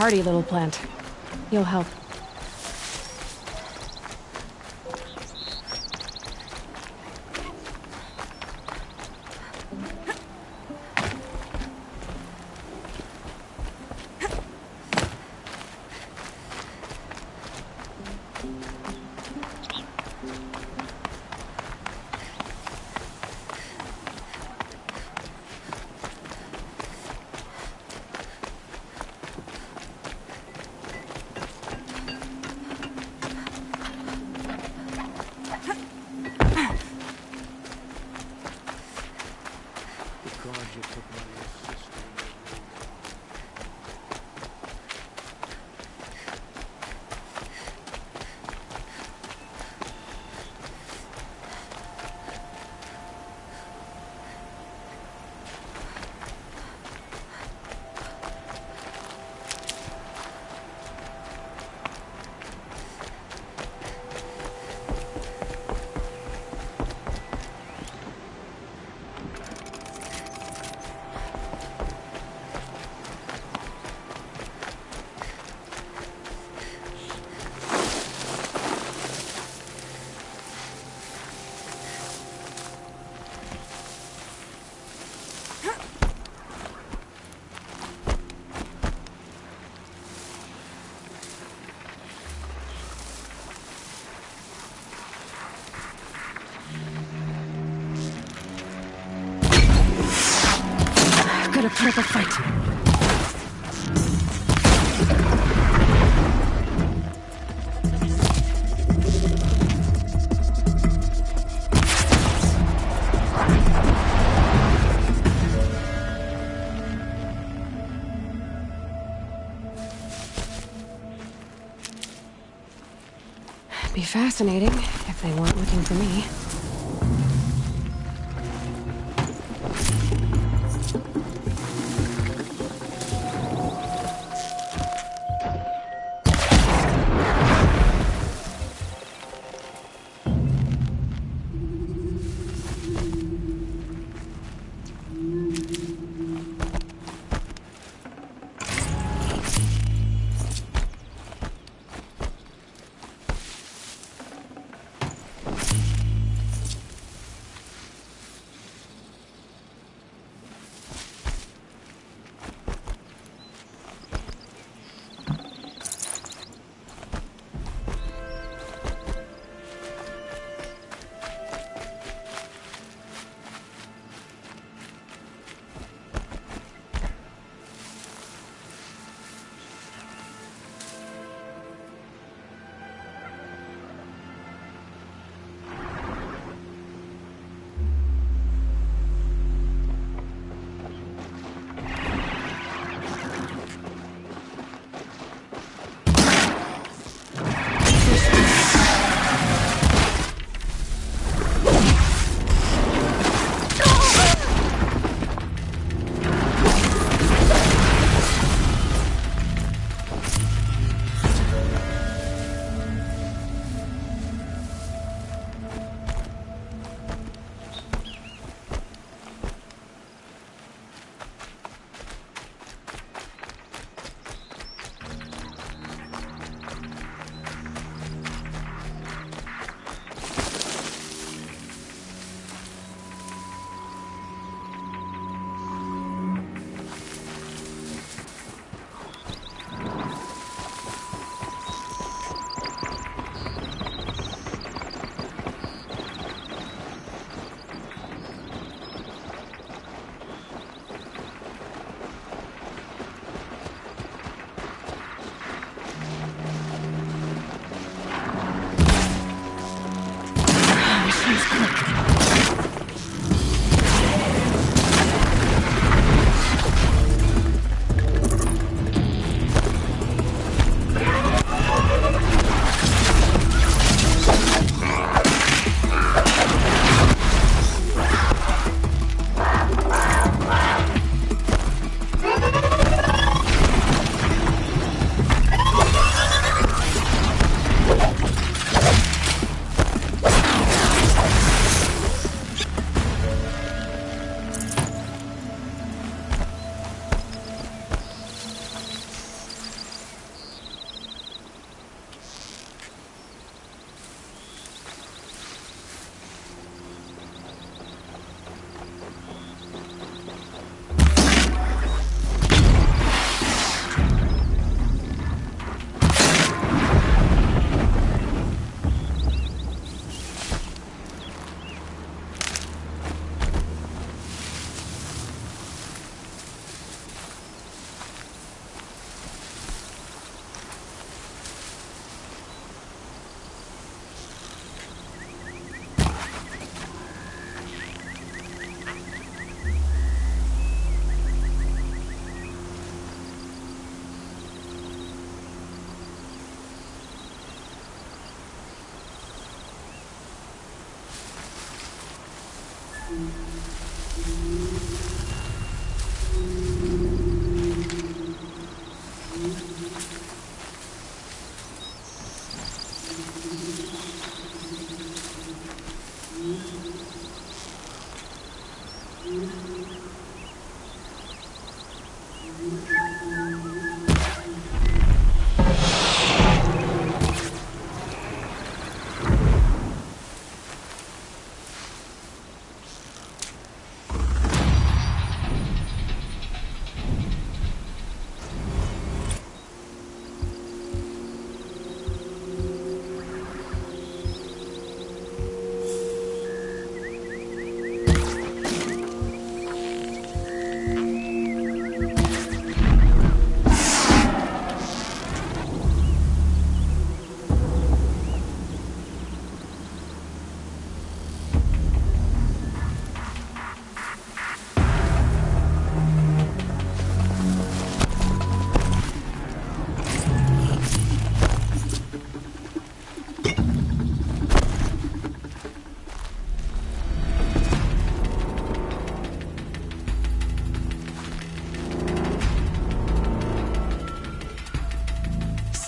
hardy little plant. You'll help. Gotta put up a fight. Be fascinating if they weren't looking for me.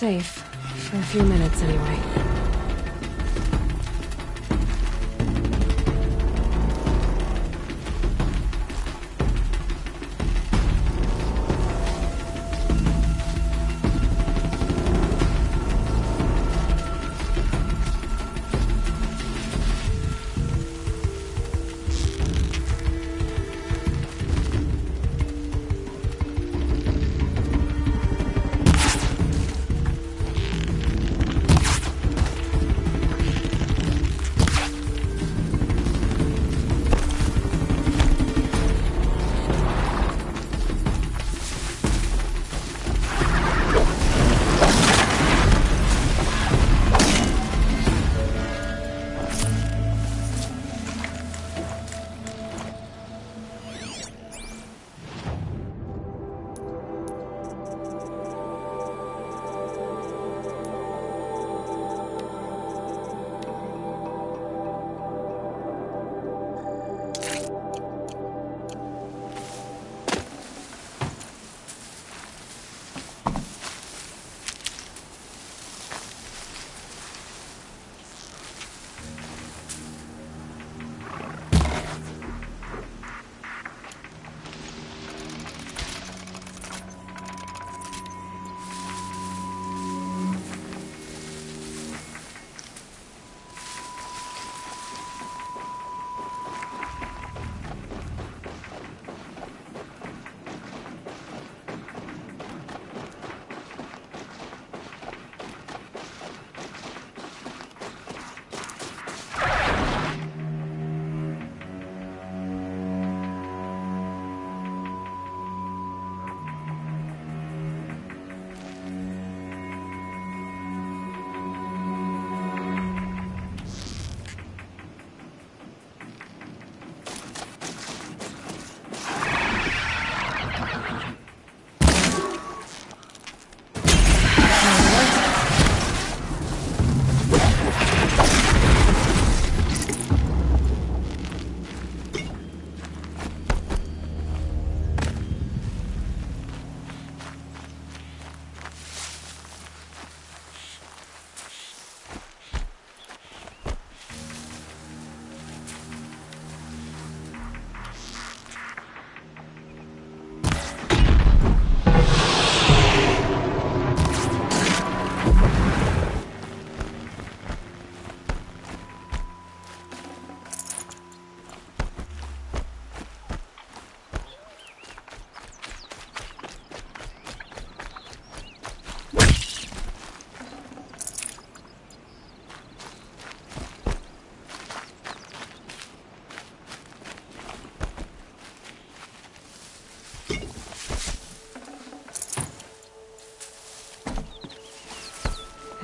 Safe. For a few minutes, anyway.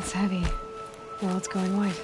It's heavy. Well, it's going white.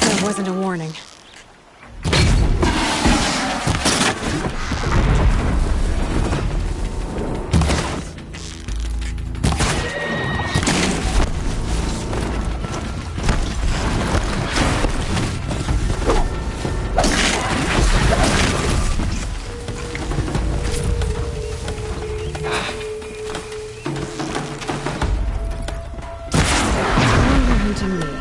That wasn't a warning. Hunting me.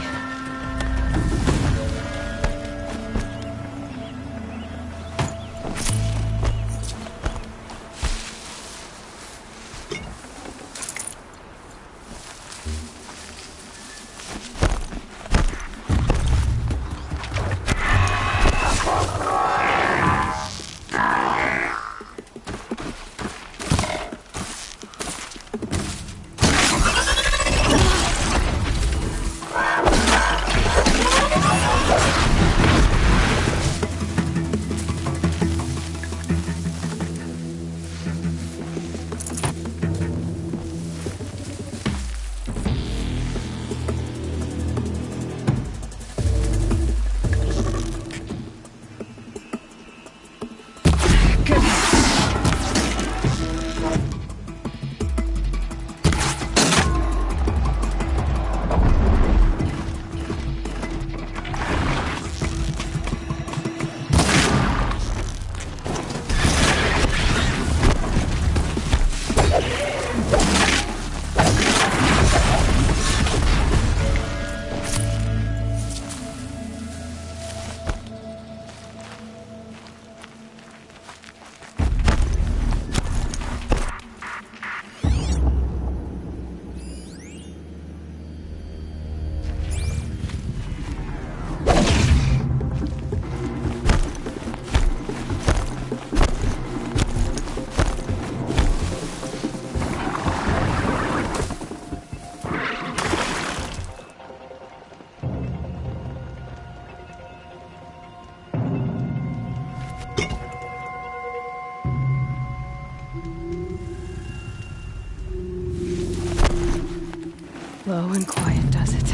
Low and quiet does it.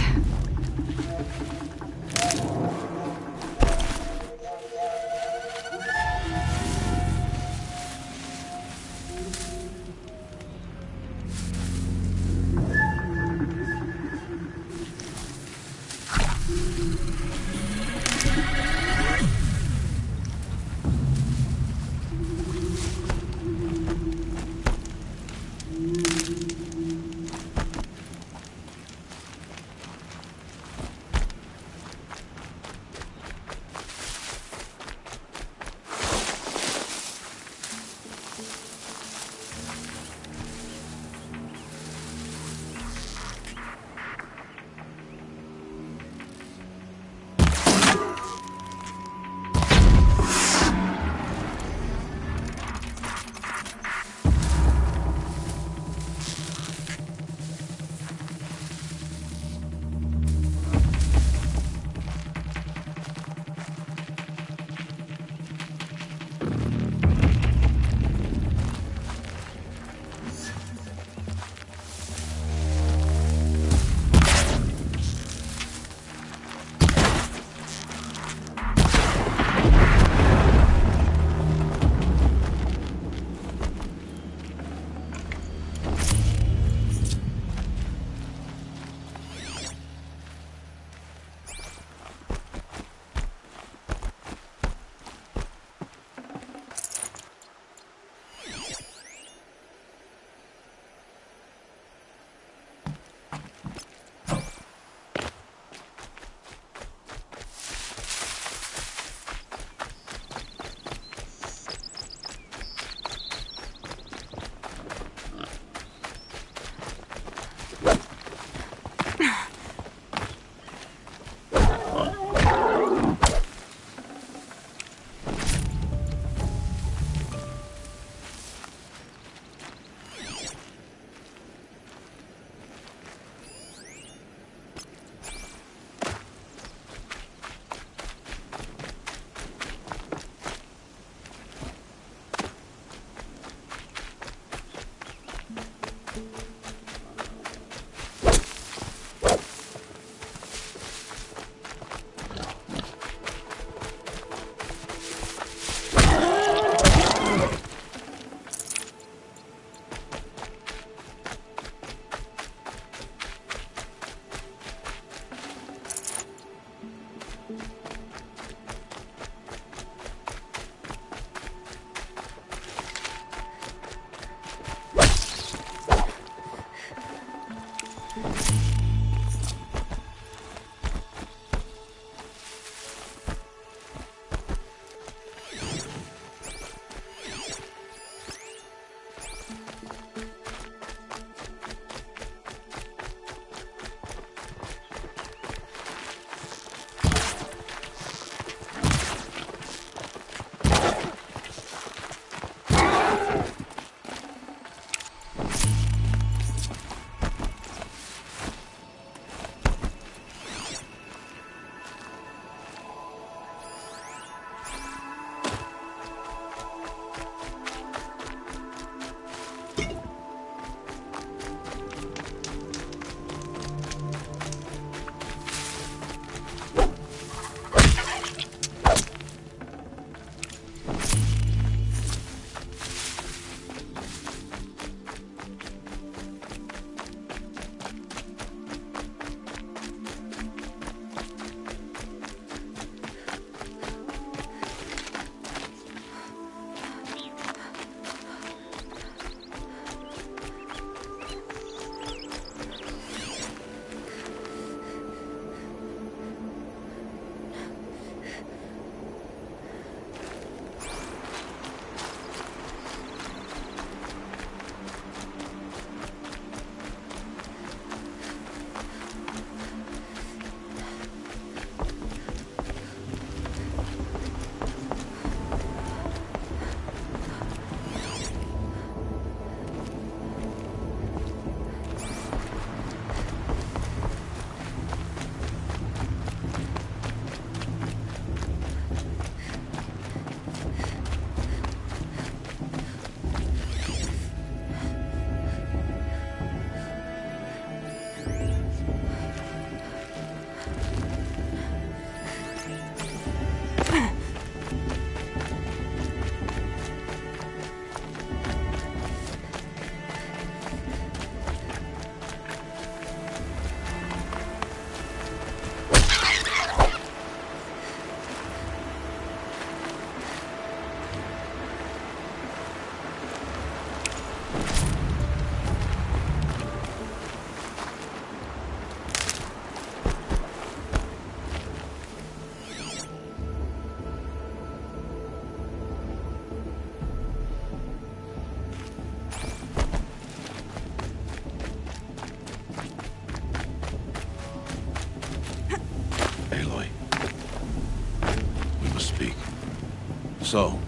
So,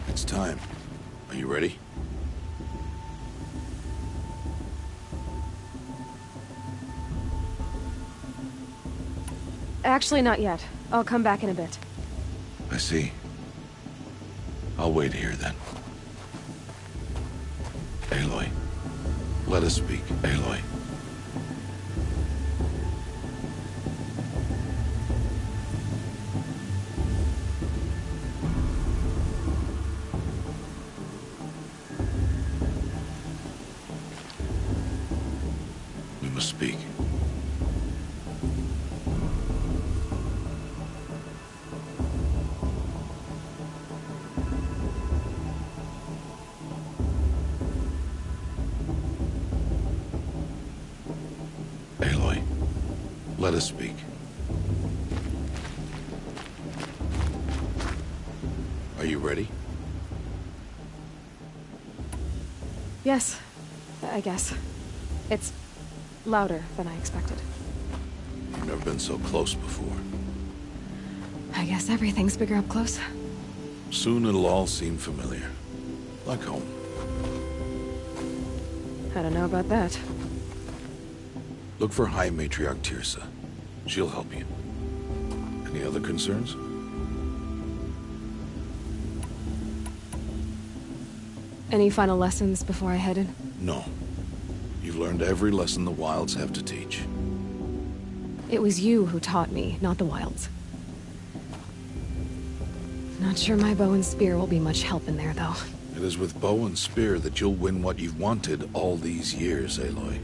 it's time. Are you ready? Actually, not yet. I'll come back in a bit. I see. I'll wait here then. Aloy. Let us speak, Aloy. We must speak. Aloy, let us speak. Are you ready? Yes, I guess. It's louder than I expected. You've never been so close before. I guess everything's bigger up close. Soon it'll all seem familiar. Like home. I don't know about that. Look for High Matriarch Teersa. She'll help you. Any other concerns? Any final lessons before I head in? No. You've learned every lesson the Wilds have to teach. It was you who taught me, not the Wilds. Not sure my bow and spear will be much help in there, though. It is with bow and spear that you'll win what you've wanted all these years, Aloy.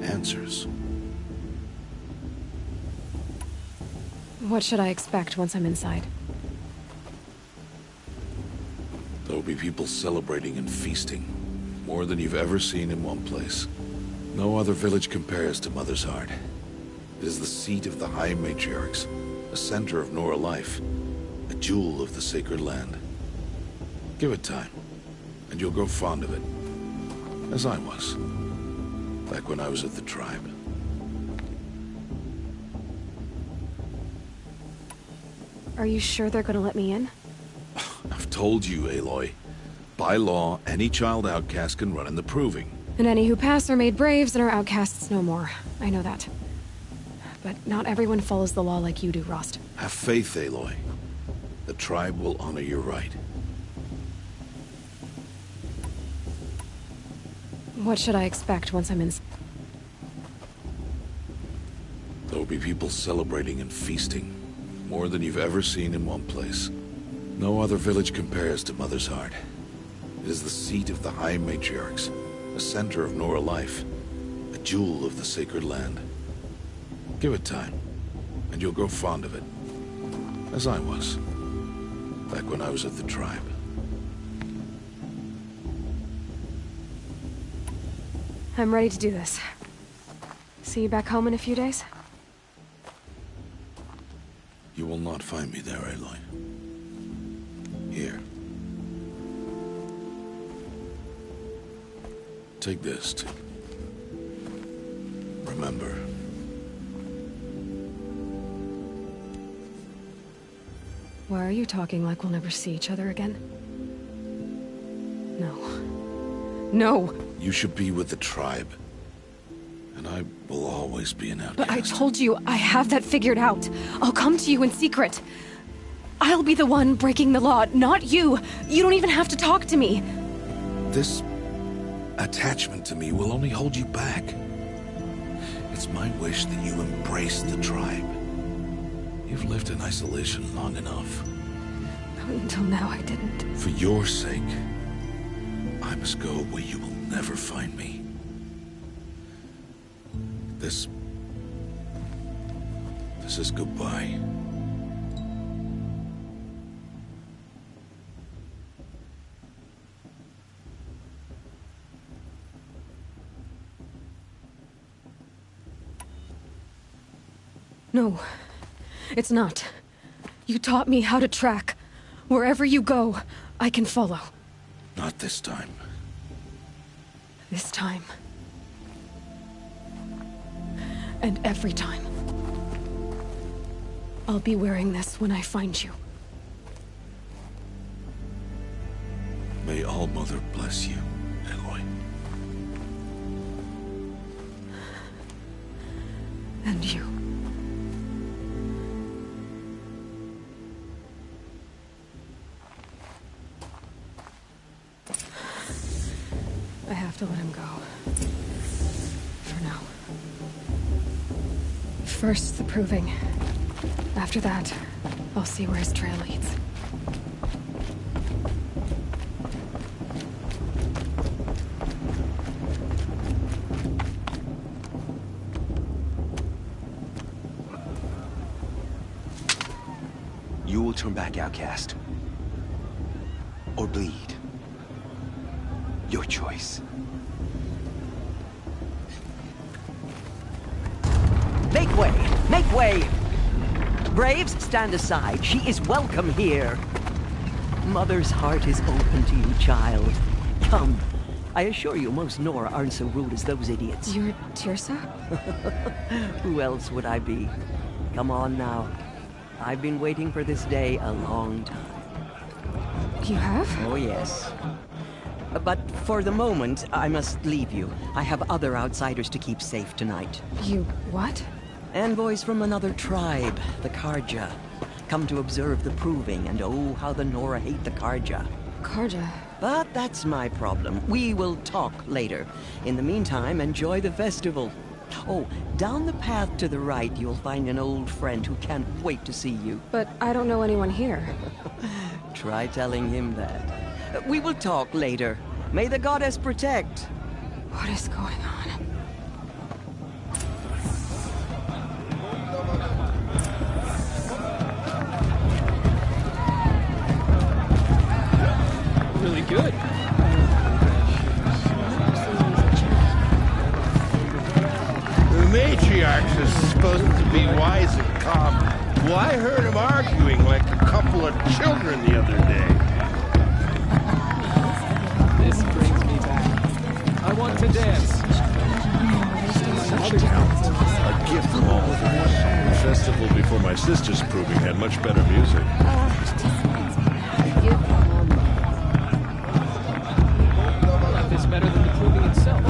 Answers. What should I expect once I'm inside? There will be people celebrating and feasting. More than you've ever seen in one place. No other village compares to Mother's Heart. It is the seat of the High Matriarchs, a center of Nora life, a jewel of the sacred land. Give it time, and you'll grow fond of it. As I was, back when I was at the tribe. Are you sure they're gonna let me in? I've told you, Aloy. By law, any child outcast can run in the Proving. And any who pass are made braves and are outcasts no more. I know that. But not everyone follows the law like you do, Rost. Have faith, Aloy. The tribe will honor your right. What should I expect once I'm in? There will be people celebrating and feasting. More than you've ever seen in one place. No other village compares to Mother's Heart. It is the seat of the High Matriarchs, a center of Nora life, a jewel of the sacred land. Give it time, and you'll grow fond of it. As I was, back when I was at the tribe. I'm ready to do this. See you back home in a few days? You will not find me there, Aloy. Here. Take this to remember. Why are you talking like we'll never see each other again? No. No! You should be with the tribe. And I will always be an outcast. But I told you, I have that figured out. I'll come to you in secret. I'll be the one breaking the law, not you. You don't even have to talk to me. This attachment to me will only hold you back. It's my wish that you embrace the tribe. You've lived in isolation long enough. Until now, I didn't. For your sake, I must go where you will never find me. This is goodbye. No, it's not. You taught me how to track. Wherever you go, I can follow. Not this time. This time. And every time. I'll be wearing this when I find you. All-Mother bless you, Aloy. And you. I have to let him go. For now. First, the proving. After that, I'll see where his trail leads. You will turn back, outcast. Or bleed. Your choice. Make way! Make way! Braves, stand aside. She is welcome here. Mother's heart is open to you, child. Come. I assure you, most Nora aren't so rude as those idiots. You're Teersa? Who else would I be? Come on now. I've been waiting for this day a long time. You have? Oh, yes. But for the moment, I must leave you. I have other outsiders to keep safe tonight. You what? Envoys from another tribe, the Carja. Come to observe the proving, and oh, how the Nora hate the Carja. Carja. But that's my problem. We will talk later. In the meantime, enjoy the festival. Oh, down the path to the right, you'll find an old friend who can't wait to see you. But I don't know anyone here. Try telling him that. We will talk later. May the goddess protect. What is going on? Really good. The matriarch is supposed to be wise and calm. Well, I heard him arguing like a couple of children the other day. This brings me back. I want to dance. A gift from all of us. The festival before my sister's proving had much better music. Life is better than the proving itself.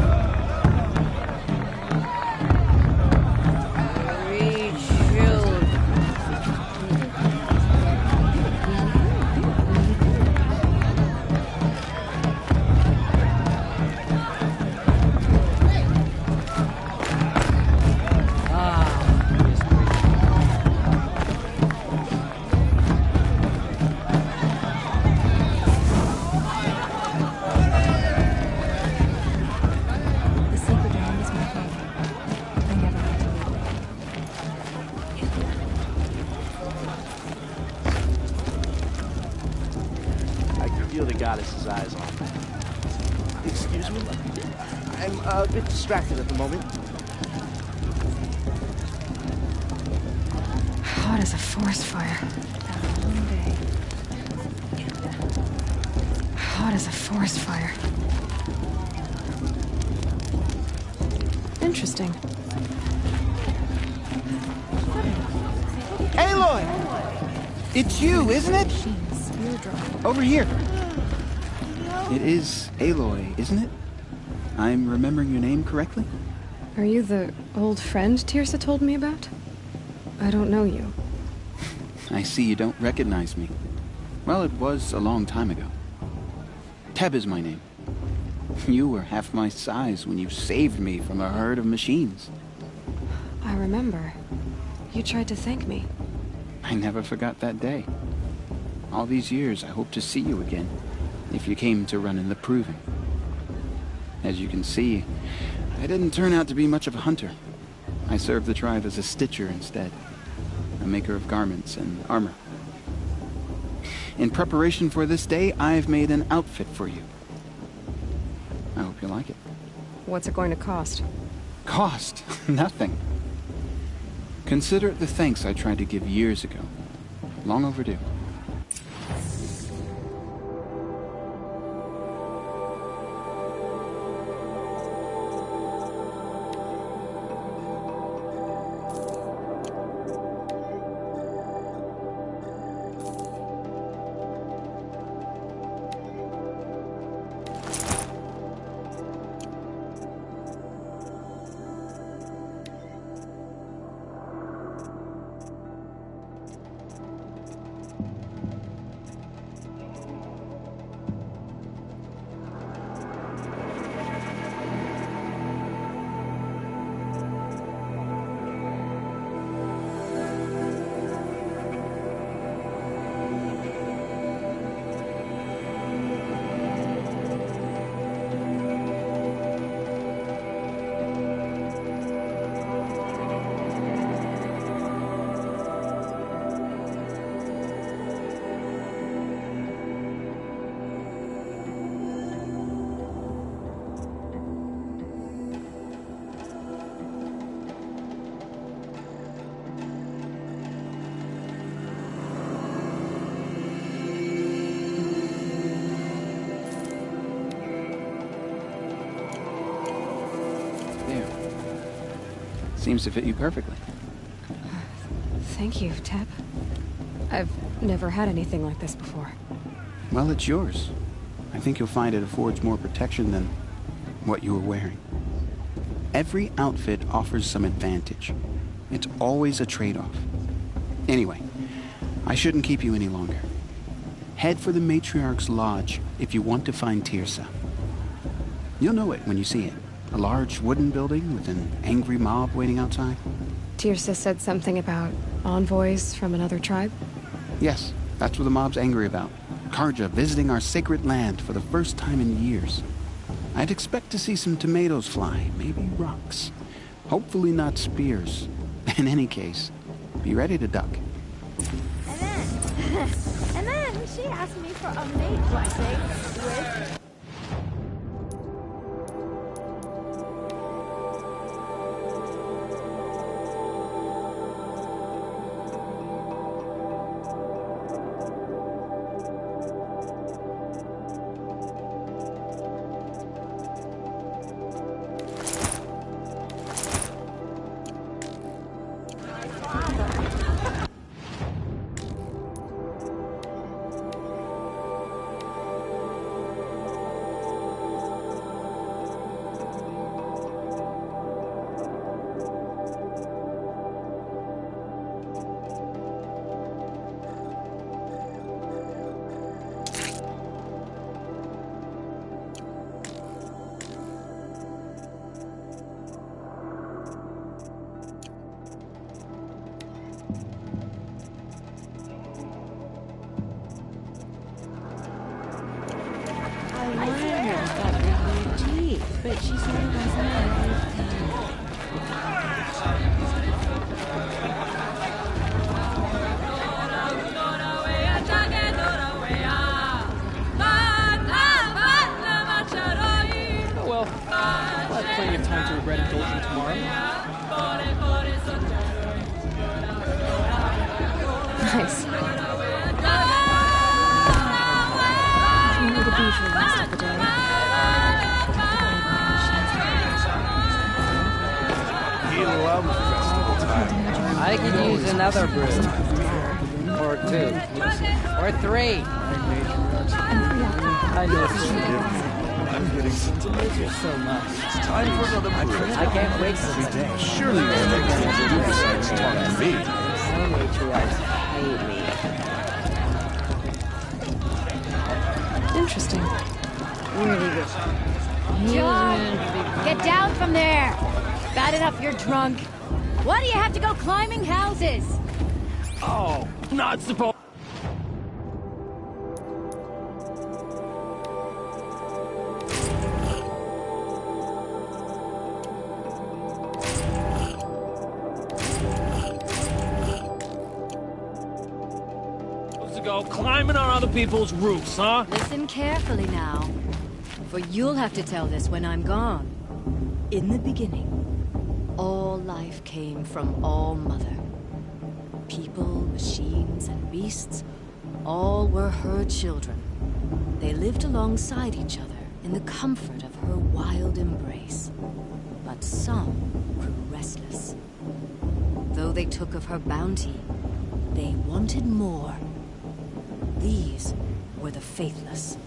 The sacred land is my home. I never had to leave it. I can feel the goddess's eyes on me. Excuse me? I'm a bit distracted at the moment. Hot as a forest fire. One day. Hot as a forest fire. Interesting. Aloy! It's you, isn't it? Over here. It is Aloy, isn't it? I'm remembering your name correctly? Are you the old friend Teersa told me about? I don't know you. I see you don't recognize me. Well, it was a long time ago. Teb is my name. You were half my size when you saved me from a herd of machines. I remember. You tried to thank me. I never forgot that day. All these years, I hope to see you again, if you came to run in the proving. As you can see, I didn't turn out to be much of a hunter. I served the tribe as a stitcher instead, a maker of garments and armor. In preparation for this day, I've made an outfit for you. I hope you like it. What's it going to cost? Cost? Nothing. Consider it the thanks I tried to give years ago. Long overdue. Seems to fit you perfectly. Thank you, Teb. I've never had anything like this before. Well, it's yours. I think you'll find it affords more protection than what you were wearing. Every outfit offers some advantage. It's always a trade-off. Anyway, I shouldn't keep you any longer. Head for the Matriarch's Lodge if you want to find Teersa. You'll know it when you see it. A large wooden building with an angry mob waiting outside. Teersa said something about envoys from another tribe? Yes, that's what the mob's angry about. Carja visiting our sacred land for the first time in years. I'd expect to see some tomatoes fly, maybe rocks. Hopefully not spears. In any case, be ready to duck. And then she asked me for a mate blessing with... But she said it wasn't Oh well, I'll have plenty of time to regret indulging tomorrow. Nice. You need a beach for the rest of the day. He loves festival time. I could use another brew. Or two. Or three. I miss you. I'm getting sentimental So much. It's time for another brew. I can't wait for Every the day. Surely you have anything to do besides talk to me. Some matriarchs hate me. Interesting. really good. John, get down from there. Bad enough you're drunk. Why do you have to go climbing houses? Oh, not supposed. To go climbing on other people's roofs, huh? Listen carefully now, for you'll have to tell this when I'm gone. In the beginning, all life came from All Mother. People, machines, and beasts, all were her children. They lived alongside each other in the comfort of her wild embrace. But some grew restless. Though they took of her bounty, they wanted more. These were the faithless.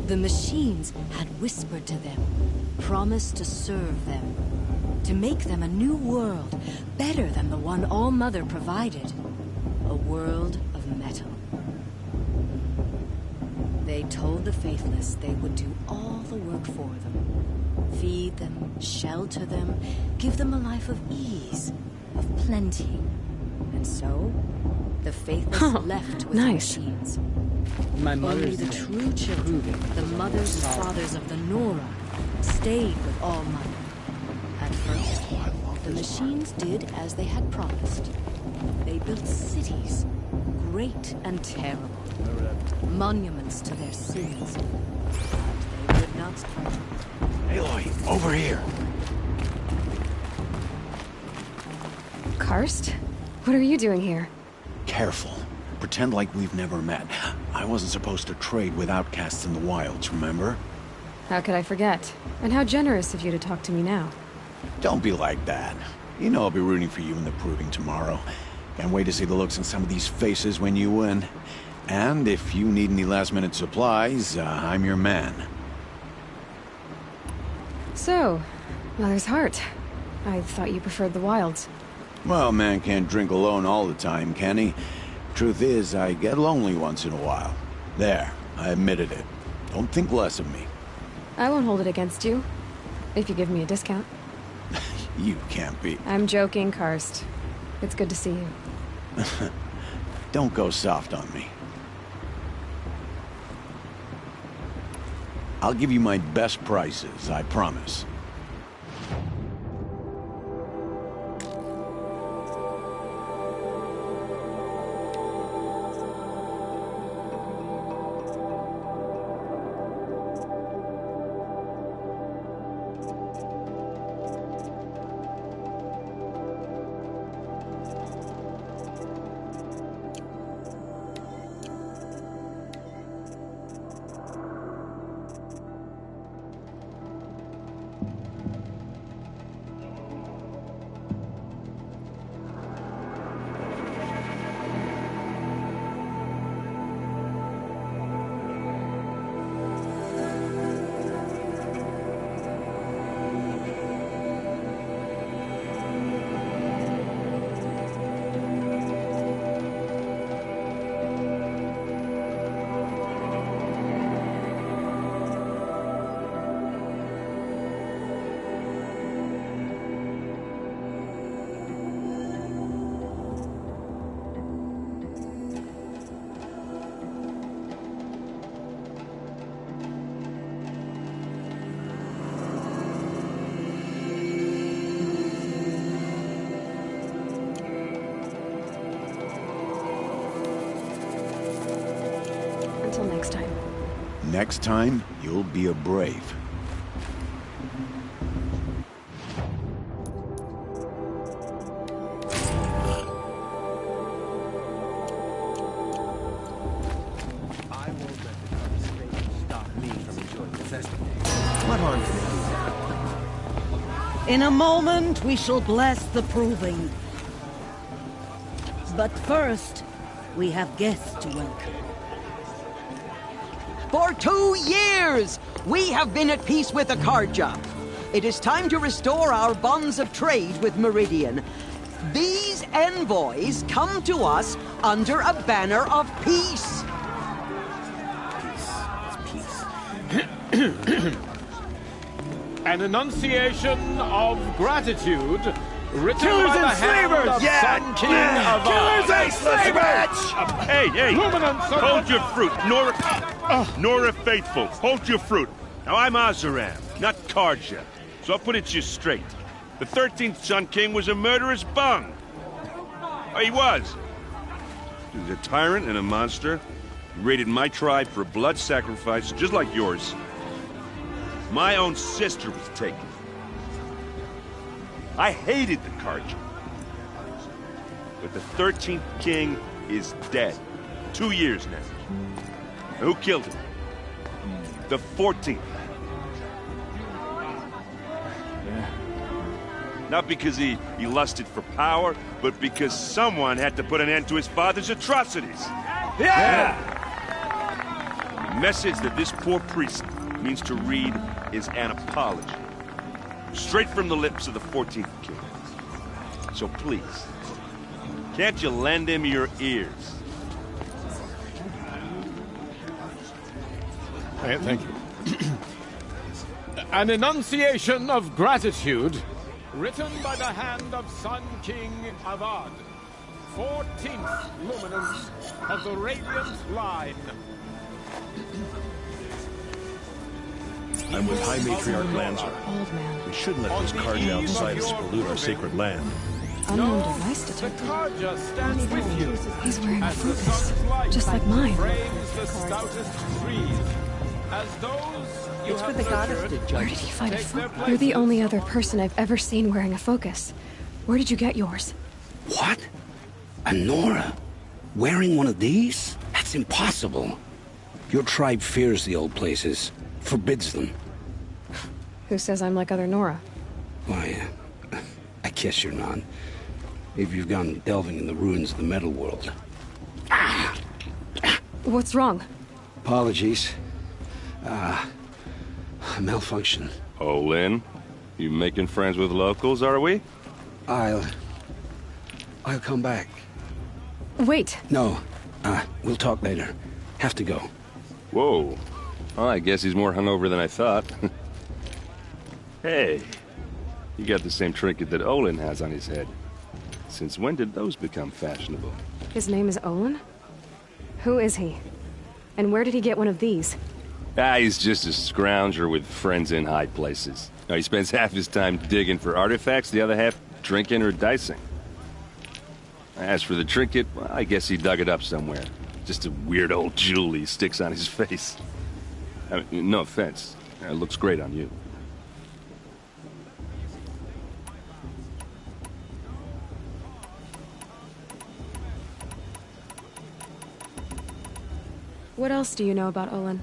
The machines had whispered to them, promised to serve them, to make them a new world, better than the one All Mother provided. A world of metal. They told the faithless they would do all the work for them. Feed them, shelter them, give them a life of ease, of plenty. And so, the faithless left with nice. the machines. My Only mother's the true children, the mothers and fathers of the Nora, stayed with All Mother. At first, the machines did as they had promised. They built cities, great and terrible, monuments to their sins. But they would not strike. Aloy, over here. Karst? What are you doing here? Careful. Pretend like we've never met. I wasn't supposed to trade with outcasts in the wilds, remember? How could I forget? And how generous of you to talk to me now. Don't be like that. You know I'll be rooting for you in the Proving tomorrow. Can't wait to see the looks on some of these faces when you win. And if you need any last-minute supplies, I'm your man. So, Mother's Heart. I thought you preferred the wilds. Well, man can't drink alone all the time, can he? Truth is, I get lonely once in a while. There, I admitted it. Don't think less of me. I won't hold it against you, if you give me a discount. You can't be. I'm joking, Karst. It's good to see you. Don't go soft on me. I'll give you my best prices, I promise. Until next time. Next time, you'll be a brave. I won't let the conversation stop me from enjoying the festival. What harm can it do? In a moment, we shall bless the Proving. But first, we have guests to welcome. For 2 years, we have been at peace with Akarja. It is time to restore our bonds of trade with Meridian. These envoys come to us under a banner of peace. An enunciation of gratitude written Killers by the and hand slavers! of Sun King of Killers and slavers! Hey, Luminance of hold your fruit, Nora Faithful, hold your fruit. Now I'm Azaram, not Karja, so I'll put it to you straight. The 13th Sun King was a murderous bung. Oh, he was. He was a tyrant and a monster. He raided my tribe for a blood sacrifice, just like yours. My own sister was taken. I hated the Karja. But the 13th king is dead. 2 years now. And who killed him? The 14th. Not because he lusted for power, but because someone had to put an end to his father's atrocities. Yeah! The message that this poor priest means to read is an apology. Straight from the lips of the 14th king. So please, can't you lend him your ears? Thank you. An enunciation of gratitude written by the hand of Sun King Avad, 14th luminance of the Radiant Line. I'm with High Matriarch Lanzar. Old man. We shouldn't let those Karja outside us pollute our sacred land. Unknown device detected. Karja stands with you. He's wearing a As the focus, sun's light just like mine. frames the stoutest trees. As those you It's for have the goddess nurtured to Where judge. did you find a take their focus? You're the places. only other person I've ever seen wearing a focus. Where did you get yours? What? A Nora? Wearing one of these? That's impossible. Your tribe fears the old places, forbids them. Who says I'm like other Nora? Why, I I guess you're none. If you've gone delving in the ruins of the metal world. What's wrong? Apologies. Malfunction. Oh, Lynn? You making friends with locals, are we? I'll come back. Wait. No. We'll talk later. Have to go. Whoa. Well, I guess he's more hungover than I thought. Hey. You got the same trinket that Olin has on his head. Since when did those become fashionable? His name is Olin? Who is he? And where did he get one of these? He's just a scrounger with friends in high places. Now, he spends half his time digging for artifacts, the other half drinking or dicing. As for the trinket, well, I guess he dug it up somewhere. Just a weird old jewel he sticks on his face. I mean, no offense. It looks great on you. What else do you know about Olin?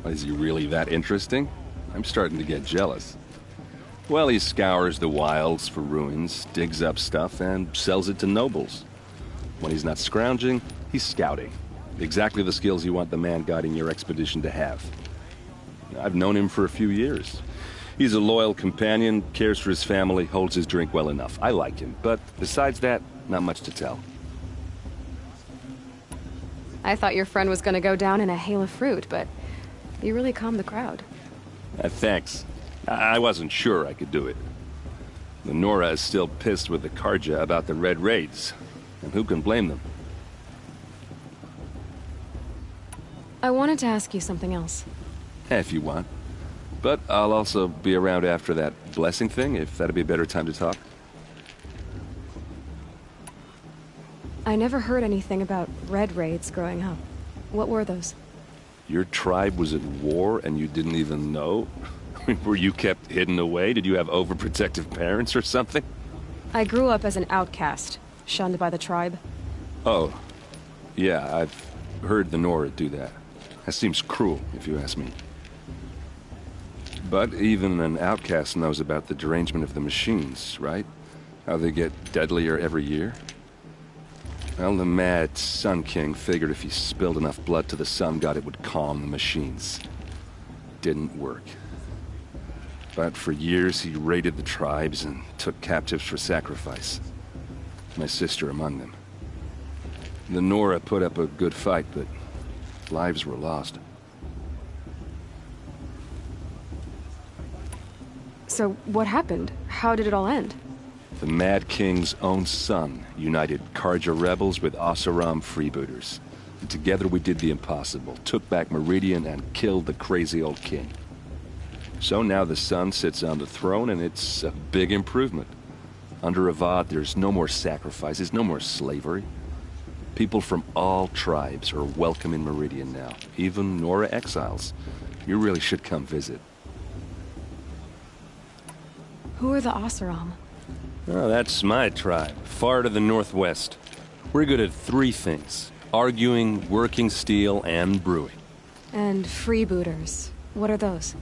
Is he really that interesting? I'm starting to get jealous. Well, he scours the wilds for ruins, digs up stuff, and sells it to nobles. When he's not scrounging, he's scouting. Exactly the skills you want the man guiding your expedition to have. I've known him for a few years. He's a loyal companion, cares for his family, holds his drink well enough. I like him, but besides that, not much to tell. I thought your friend was gonna go down in a hail of fruit, but you really calmed the crowd. Thanks. I wasn't sure I could do it. The Nora is still pissed with the Karja about the Red Raids, and who can blame them? I wanted to ask you something else. If you want. But I'll also be around after that blessing thing, if that'd be a better time to talk. I never heard anything about Red Raids growing up. What were those? Your tribe was at war and you didn't even know? Were you kept hidden away? Did you have overprotective parents or something? I grew up as an outcast, shunned by the tribe. Oh. Yeah, I've heard the Nora do that. That seems cruel, if you ask me. But even an outcast knows about the derangement of the machines, right? How they get deadlier every year? Well, the mad Sun King figured if he spilled enough blood to the Sun God, it would calm the machines. Didn't work. But for years, he raided the tribes and took captives for sacrifice. My sister among them. The Nora put up a good fight, but lives were lost. So what happened? How did it all end? The Mad King's own son united Karja rebels with Oseram freebooters. And together we did the impossible, took back Meridian and killed the crazy old king. So now the son sits on the throne and it's a big improvement. Under Avad, there's no more sacrifices, no more slavery. People from all tribes are welcome in Meridian now, even Nora exiles. You really should come visit. Who are the Oseram? Oh, that's my tribe, far to the northwest. We're good at three things: arguing, working steel, and brewing. And freebooters. What are those?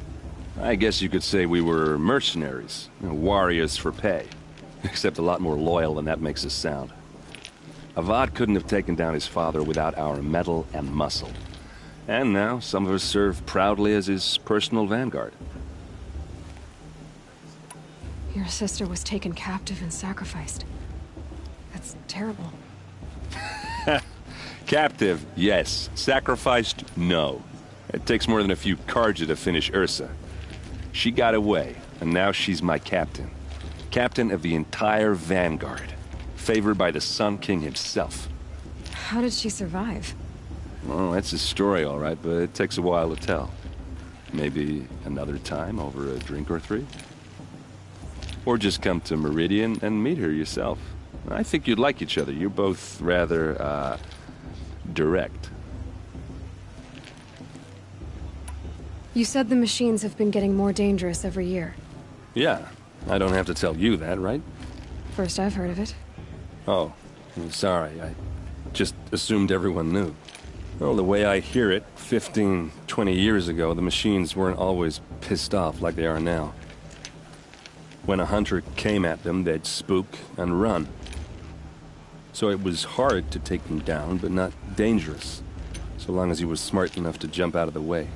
I guess you could say we were mercenaries, warriors for pay. Except a lot more loyal than that makes us sound. Avad couldn't have taken down his father without our metal and muscle. And now some of us serve proudly as his personal vanguard. Your sister was taken captive and sacrificed. That's terrible. Captive, yes. Sacrificed, no. It takes more than a few Karja to finish Ursa. She got away, and now she's my captain. Captain of the entire vanguard. Favored by the Sun King himself. How did she survive? Well, that's a story, all right, but it takes a while to tell. Maybe another time over a drink or three? Or just come to Meridian and meet her yourself. I think you'd like each other. You're both rather, direct. You said the machines have been getting more dangerous every year. Yeah, I don't have to tell you that, right? First I've heard of it. Oh, I'm sorry. I just assumed everyone knew. Well, the way I hear it, 15, 20 years ago, the machines weren't always pissed off like they are now. When a hunter came at them, they'd spook and run. So it was hard to take them down, but not dangerous, so long as he was smart enough to jump out of the way.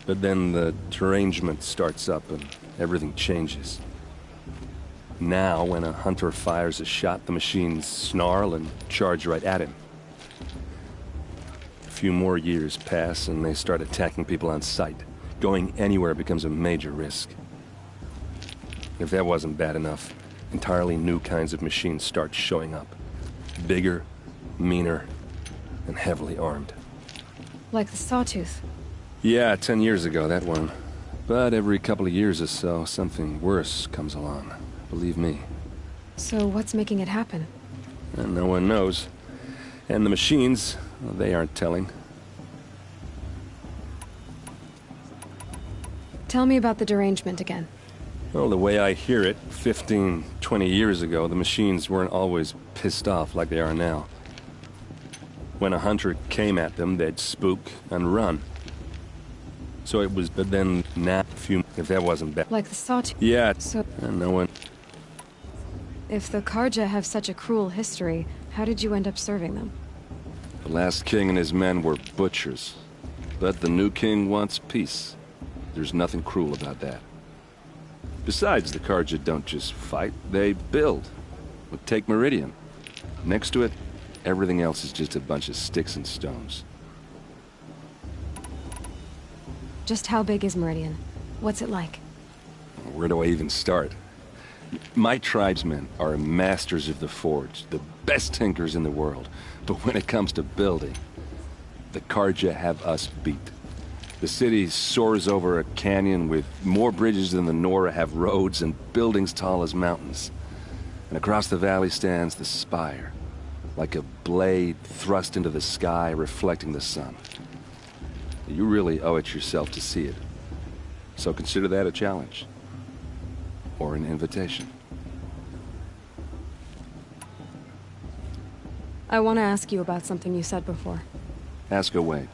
But then the derangement starts up and everything changes. Now, when a hunter fires a shot, the machines snarl and charge right at him. A few more years pass and they start attacking people on sight. Going anywhere becomes a major risk. If that wasn't bad enough, entirely new kinds of machines start showing up. Bigger, meaner, and heavily armed. Like the Sawtooth. Yeah, 10 years ago, that one. But every couple of years or so, something worse comes along. Believe me. So what's making it happen? And no one knows. And the machines, well, they aren't telling. Tell me about the derangement again. Well, the way I hear it, 15, 20 years ago, the machines weren't always pissed off like they are now. When a hunter came at them, they'd spook and run. So it was, but then now, if that wasn't bad. Like the Sawtooth? Yeah, so and no one. If the Carja have such a cruel history, how did you end up serving them? The last king and his men were butchers. But the new king wants peace. There's nothing cruel about that. Besides, the Carja don't just fight, they build. Well, take Meridian. Next to it, everything else is just a bunch of sticks and stones. Just how big is Meridian? What's it like? Where do I even start? My tribesmen are masters of the forge, the best tinkers in the world. But when it comes to building, the Carja have us beat. The city soars over a canyon with more bridges than the Nora have roads and buildings tall as mountains. And across the valley stands the spire, like a blade thrust into the sky reflecting the sun. You really owe it yourself to see it. So consider that a challenge. Or an invitation. I want to ask you about something you said before. Ask away.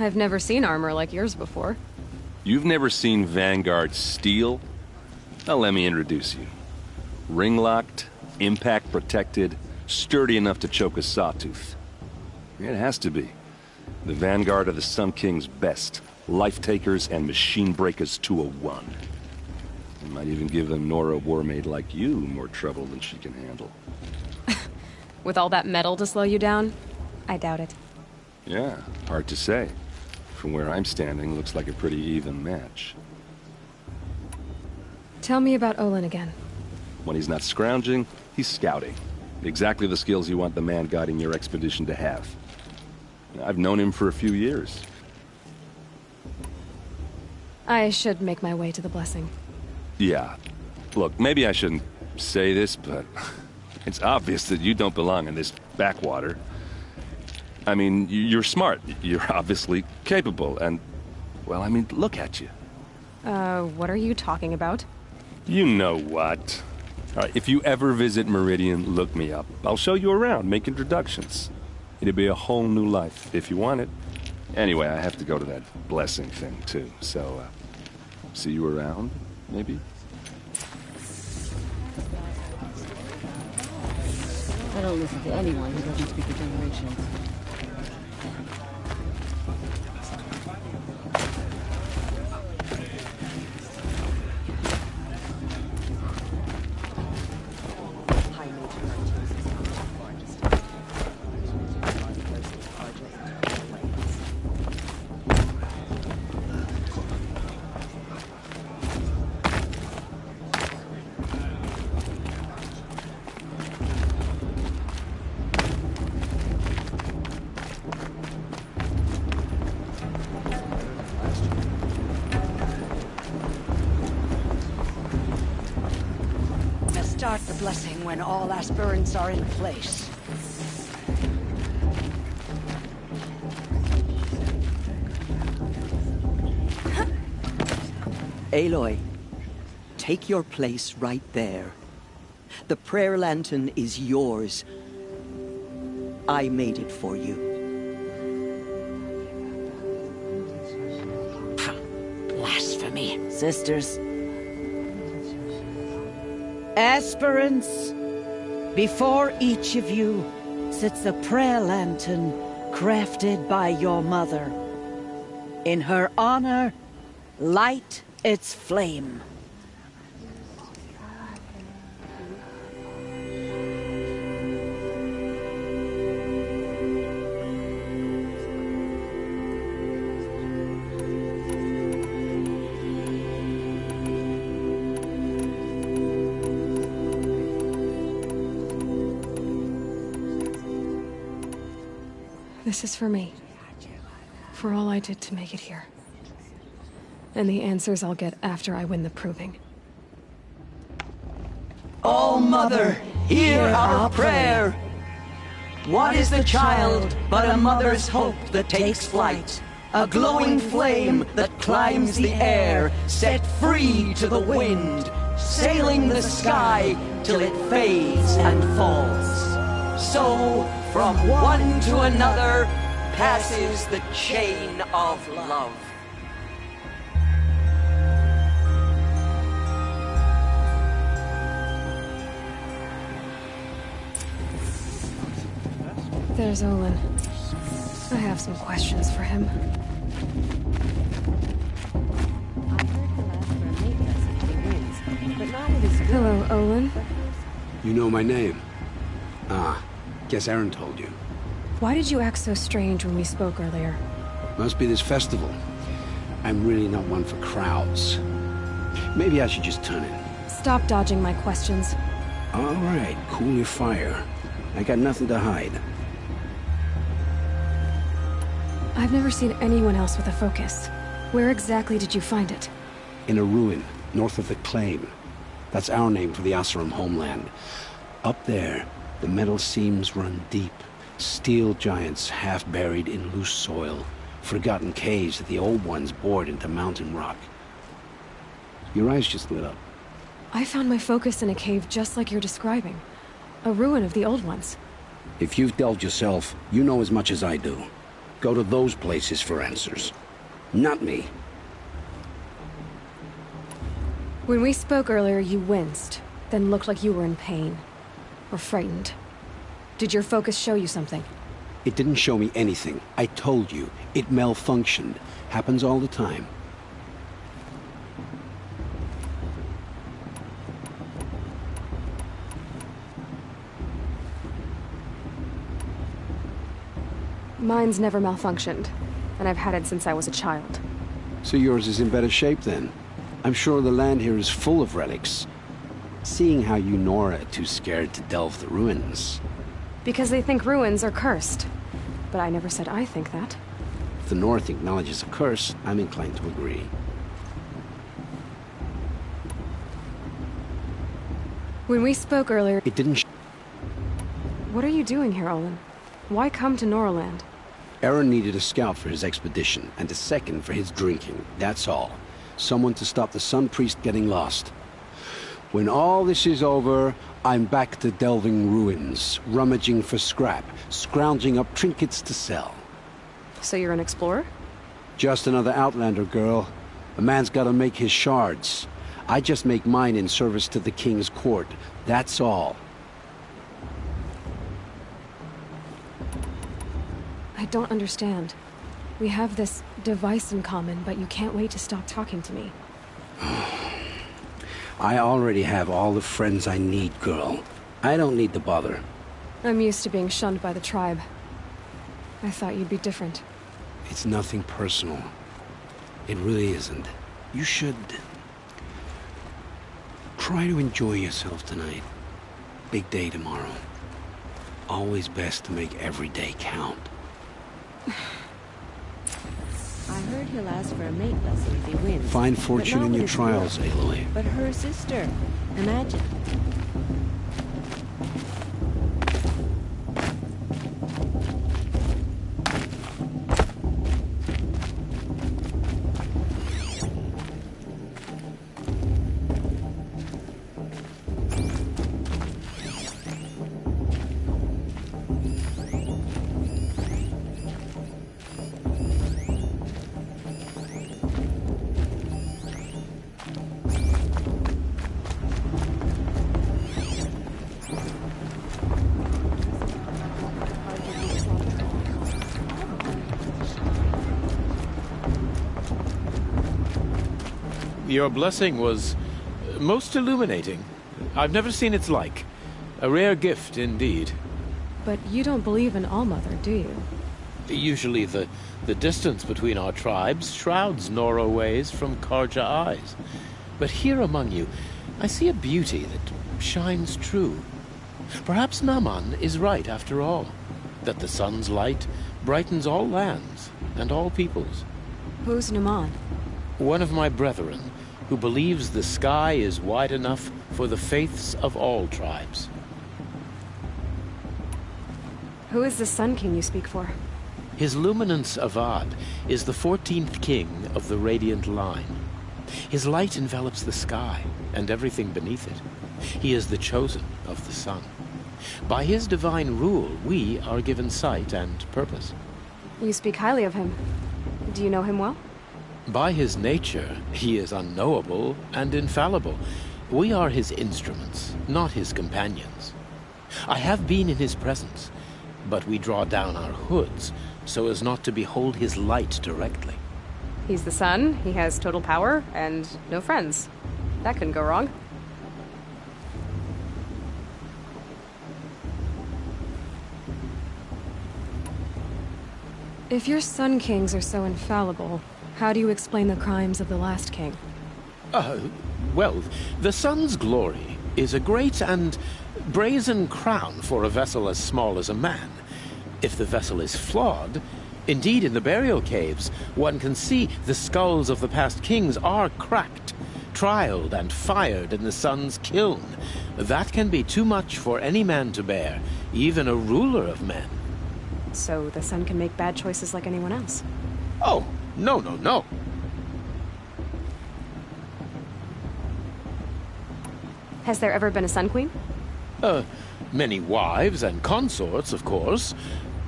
I've never seen armor like yours before. You've never seen Vanguard steel? Well, let me introduce you. Ring-locked, impact-protected, sturdy enough to choke a sawtooth. It has to be. The Vanguard are the Sun King's best. Life-takers and machine breakers to a one. You might even give a Nora warmaid like you more trouble than she can handle. With all that metal to slow you down? I doubt it. Yeah, hard to say. From where I'm standing, looks like a pretty even match. Tell me about Olin again. When he's not scrounging, he's scouting. Exactly the skills you want the man guiding your expedition to have. I've known him for a few years. I should make my way to the blessing. Yeah. Look, maybe I shouldn't say this, but it's obvious that you don't belong in this backwater. I mean, you're smart. You're obviously capable, and, well, I mean, look at you. What are you talking about? You know what. All right, if you ever visit Meridian, look me up. I'll show you around, make introductions. It'll be a whole new life, if you want it. Anyway, I have to go to that blessing thing, too, so, see you around, maybe? I don't listen to anyone who doesn't speak the generations. Start the blessing when all aspirants are in place. Aloy, take your place right there. The prayer lantern is yours. I made it for you. Blasphemy. sisters. Aspirants, before each of you sits a prayer lantern crafted by your mother. In her honor, light its flame. This is for me. For all I did to make it here. And the answers I'll get after I win the proving. Oh, Mother, hear our prayer. What is the child but a mother's hope that takes flight? A glowing flame that climbs the air, set free to the wind, sailing the sky till it fades and falls. So, from one to another passes the chain of love. There's Olin. I have some questions for him. Hello, Olin. You know my name? Ah, guess Aaron told you. Why did you act so strange when we spoke earlier? Must be this festival. I'm really not one for crowds. Maybe I should just turn in. Stop dodging my questions. All right, cool your fire. I got nothing to hide. I've never seen anyone else with a focus. Where exactly did you find it? In a ruin, north of the Claim. That's our name for the Oseram homeland. Up there, the metal seams run deep. Steel giants half buried in loose soil. Forgotten caves that the old ones bored into mountain rock. Your eyes just lit up. I found my focus in a cave just like you're describing. A ruin of the old ones. If you've delved yourself, you know as much as I do. Go to those places for answers. Not me. When we spoke earlier, you winced, then looked like you were in pain. Or frightened. Did your focus show you something? It didn't show me anything. I told you. It malfunctioned. Happens all the time. Mine's never malfunctioned, and I've had it since I was a child. So yours is in better shape then? I'm sure the land here is full of relics. Seeing how you Nora are too scared to delve the ruins. Because they think ruins are cursed. But I never said I think that. If the North acknowledges a curse, I'm inclined to agree. When we spoke earlier... It didn't What are you doing here, Olin? Why come to Noraland? Aaron needed a scout for his expedition, and a second for his drinking. That's all. Someone to stop the Sun Priest getting lost. When all this is over, I'm back to delving ruins, rummaging for scrap, scrounging up trinkets to sell. So you're an explorer? Just another Outlander, girl. A man's gotta make his shards. I just make mine in service to the King's court. That's all. I don't understand. We have this device in common, but you can't wait to stop talking to me. I already have all the friends I need, girl. I don't need to bother. I'm used to being shunned by the tribe. I thought you'd be different. It's nothing personal. It really isn't. You should... try to enjoy yourself tonight. Big day tomorrow. Always best to make every day count. I heard he'll ask for a mate lesson if he wins. Find fortune in your trials, Aloy. But her sister, imagine. Your blessing was most illuminating. I've never seen its like. A rare gift indeed. But you don't believe in Allmother, do you? Usually the distance between our tribes shrouds Nora ways from Karja eyes. But here among you, I see a beauty that shines true. Perhaps Naman is right after all, that the sun's light brightens all lands and all peoples. Who's Naman? One of my brethren, who believes the sky is wide enough for the faiths of all tribes. Who is the Sun King you speak for? His Luminance Avad is the 14th king of the Radiant Line. His light envelops the sky and everything beneath it. He is the chosen of the sun. By his divine rule, we are given sight and purpose. You speak highly of him. Do you know him well? By his nature, he is unknowable and infallible. We are his instruments, not his companions. I have been in his presence, but we draw down our hoods so as not to behold his light directly. He's the sun, he has total power, and no friends. That couldn't go wrong. If your Sun Kings are so infallible, how do you explain the crimes of the last king? Well, the sun's glory is a great and brazen crown for a vessel as small as a man. If the vessel is flawed, indeed in the burial caves, one can see the skulls of the past kings are cracked, trialed and fired in the sun's kiln. That can be too much for any man to bear, even a ruler of men. So the sun can make bad choices like anyone else? Oh, no, no, no. Has there ever been a Sun Queen? Many wives and consorts, of course.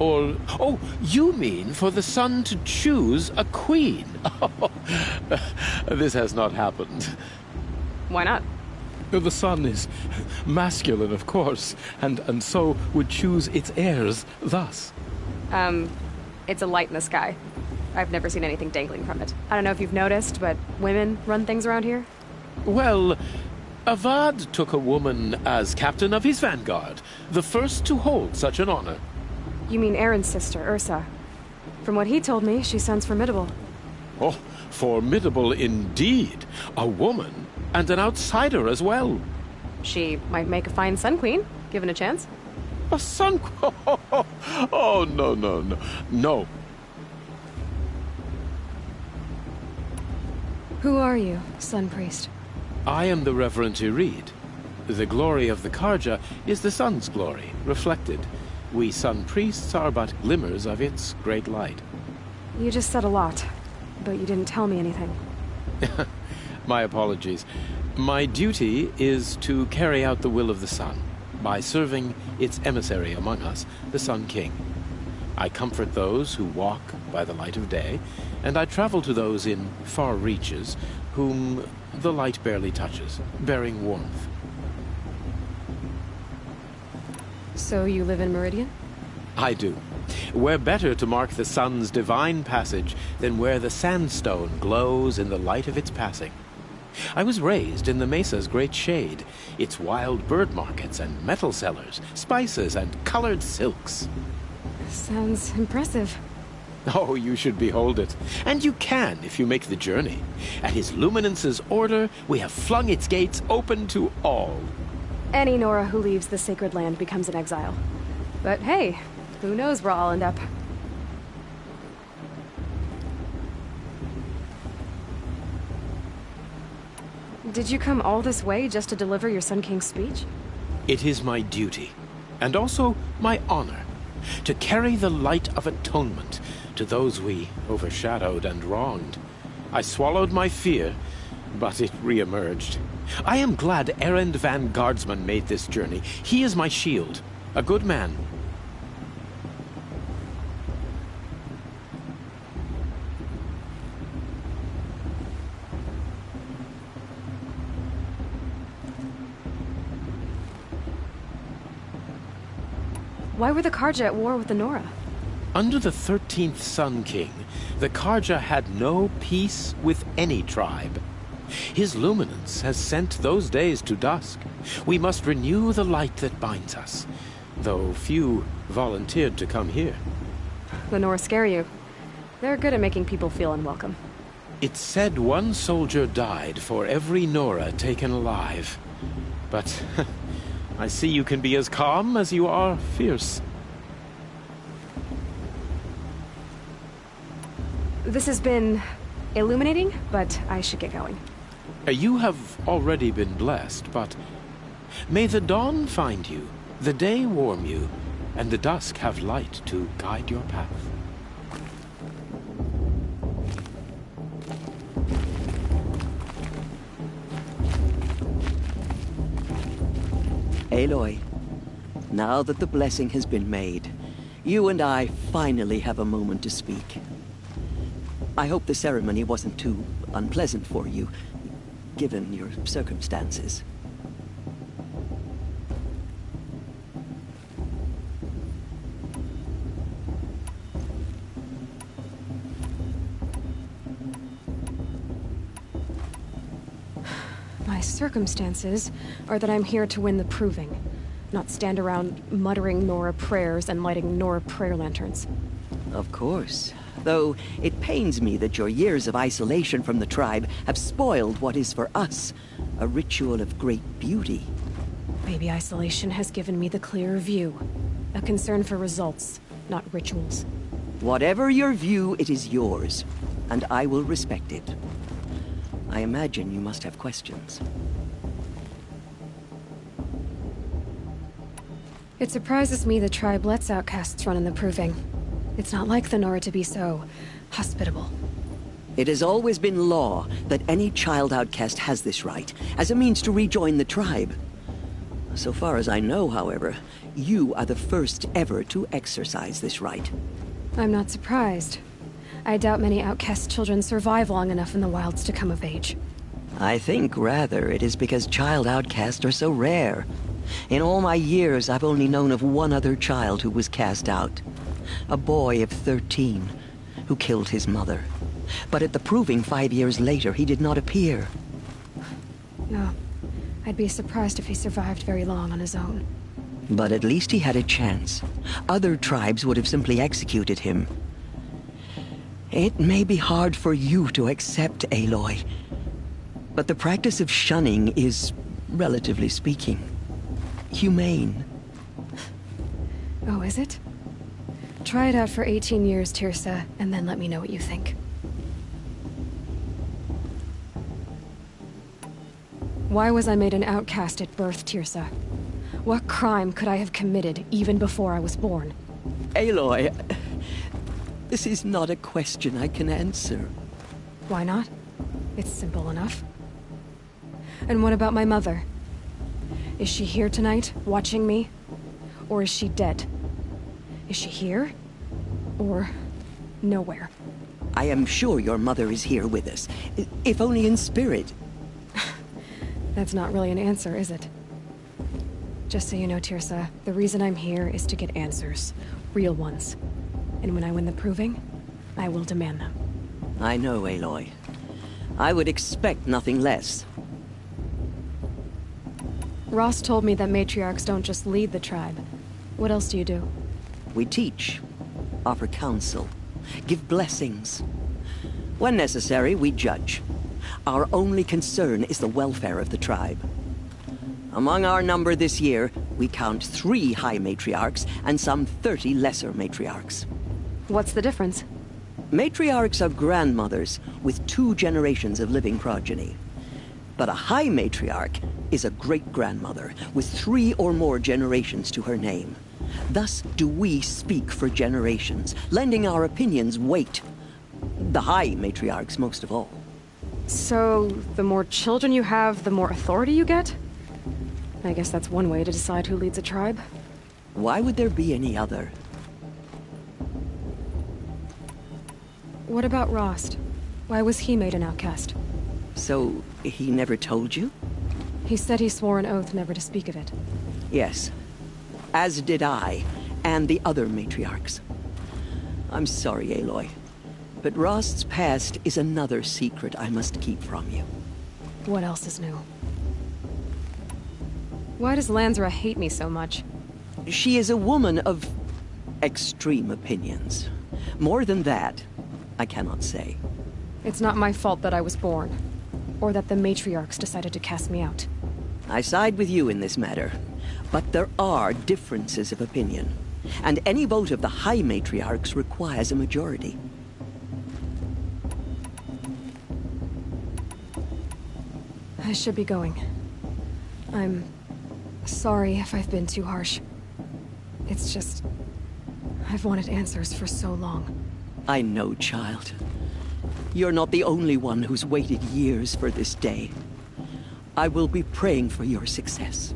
Or, oh, you mean for the sun to choose a queen? This has not happened. Why not? The sun is masculine, of course, and so would choose its heirs thus. It's a light in the sky. I've never seen anything dangling from it. I don't know if you've noticed, but women run things around here? Well, Avad took a woman as captain of his vanguard, the first to hold such an honor. You mean Aaron's sister, Ursa. From what he told me, she sounds formidable. Oh, formidable indeed. A woman, and an outsider as well. She might make a fine Sun Queen, given a chance. A Sun Queen? Oh, no, no, no. No. Who are you, Sun Priest? I am the Reverend Irid. The glory of the Karja is the sun's glory, reflected. We Sun Priests are but glimmers of its great light. You just said a lot, but you didn't tell me anything. My apologies. My duty is to carry out the will of the sun, by serving its emissary among us, the Sun King. I comfort those who walk by the light of day, and I travel to those in far reaches whom the light barely touches, bearing warmth. So you live in Meridian? I do. Where better to mark the sun's divine passage than where the sandstone glows in the light of its passing. I was raised in the mesa's great shade, its wild bird markets and metal cellars, spices and colored silks. Sounds impressive. Oh, you should behold it. And you can if you make the journey. At his luminance's order, we have flung its gates open to all. Any Nora who leaves the sacred land becomes an exile. But hey, who knows where I'll end up. Did you come all this way just to deliver your Sun King's speech? It is my duty, and also my honor, to carry the light of atonement to those we overshadowed and wronged. I swallowed my fear, but it re-emerged. I am glad Erend Van Guardsman made this journey. He is my shield, a good man. Why were the Karja at war with the Nora? Under the 13th Sun King, the Karja had no peace with any tribe. His luminance has sent those days to dusk. We must renew the light that binds us, though few volunteered to come here. The Nora scare you. They're good at making people feel unwelcome. It's said one soldier died for every Nora taken alive. But I see you can be as calm as you are fierce. This has been illuminating, but I should get going. You have already been blessed, but may the dawn find you, the day warm you, and the dusk have light to guide your path. Aloy, now that the blessing has been made, you and I finally have a moment to speak. I hope the ceremony wasn't too unpleasant for you, given your circumstances. My circumstances are that I'm here to win the Proving, not stand around muttering Nora prayers and lighting Nora prayer lanterns. Of course. Though it pains me that your years of isolation from the tribe have spoiled what is for us a ritual of great beauty. Maybe isolation has given me the clearer view. A concern for results, not rituals. Whatever your view, it is yours, and I will respect it. I imagine you must have questions. It surprises me the tribe lets outcasts run in the Proving. It's not like the Nora to be so hospitable. It has always been law that any child outcast has this right, as a means to rejoin the tribe. So far as I know, however, you are the first ever to exercise this right. I'm not surprised. I doubt many outcast children survive long enough in the wilds to come of age. I think, rather, it is because child outcasts are so rare. In all my years, I've only known of one other child who was cast out. A boy of 13, who killed his mother. But at the Proving 5 years later, he did not appear. No. I'd be surprised if he survived very long on his own. But at least he had a chance. Other tribes would have simply executed him. It may be hard for you to accept, Aloy, but the practice of shunning is, relatively speaking, humane. Oh, is it? Try it out for 18 years, Teersa, and then let me know what you think. Why was I made an outcast at birth, Teersa? What crime could I have committed even before I was born? Aloy, this is not a question I can answer. Why not? It's simple enough. And what about my mother? Is she here tonight, watching me? Or is she dead? Is she here? Or nowhere? I am sure your mother is here with us, if only in spirit. That's not really an answer, is it? Just so you know, Teersa, the reason I'm here is to get answers. Real ones. And when I win the Proving, I will demand them. I know, Aloy. I would expect nothing less. Rost told me that matriarchs don't just lead the tribe. What else do you do? We teach, offer counsel, give blessings. When necessary, we judge. Our only concern is the welfare of the tribe. Among our number this year, we count 3 high matriarchs and some 30 lesser matriarchs. What's the difference? Matriarchs are grandmothers with 2 generations of living progeny. But a high matriarch is a great-grandmother with 3 or more generations to her name. Thus do we speak for generations, lending our opinions weight. The high matriarchs most of all. So, the more children you have, the more authority you get? I guess that's one way to decide who leads a tribe. Why would there be any other? What about Rost? Why was he made an outcast? So, he never told you? He said he swore an oath never to speak of it. Yes. As did I, and the other matriarchs. I'm sorry, Aloy, but Rost's past is another secret I must keep from you. What else is new? Why does Lansra hate me so much? She is a woman of extreme opinions. More than that, I cannot say. It's not my fault that I was born, or that the matriarchs decided to cast me out. I side with you in this matter, but there are differences of opinion, and any vote of the High Matriarchs requires a majority. I should be going. I'm sorry if I've been too harsh. It's just... I've wanted answers for so long. I know, child. You're not the only one who's waited years for this day. I will be praying for your success.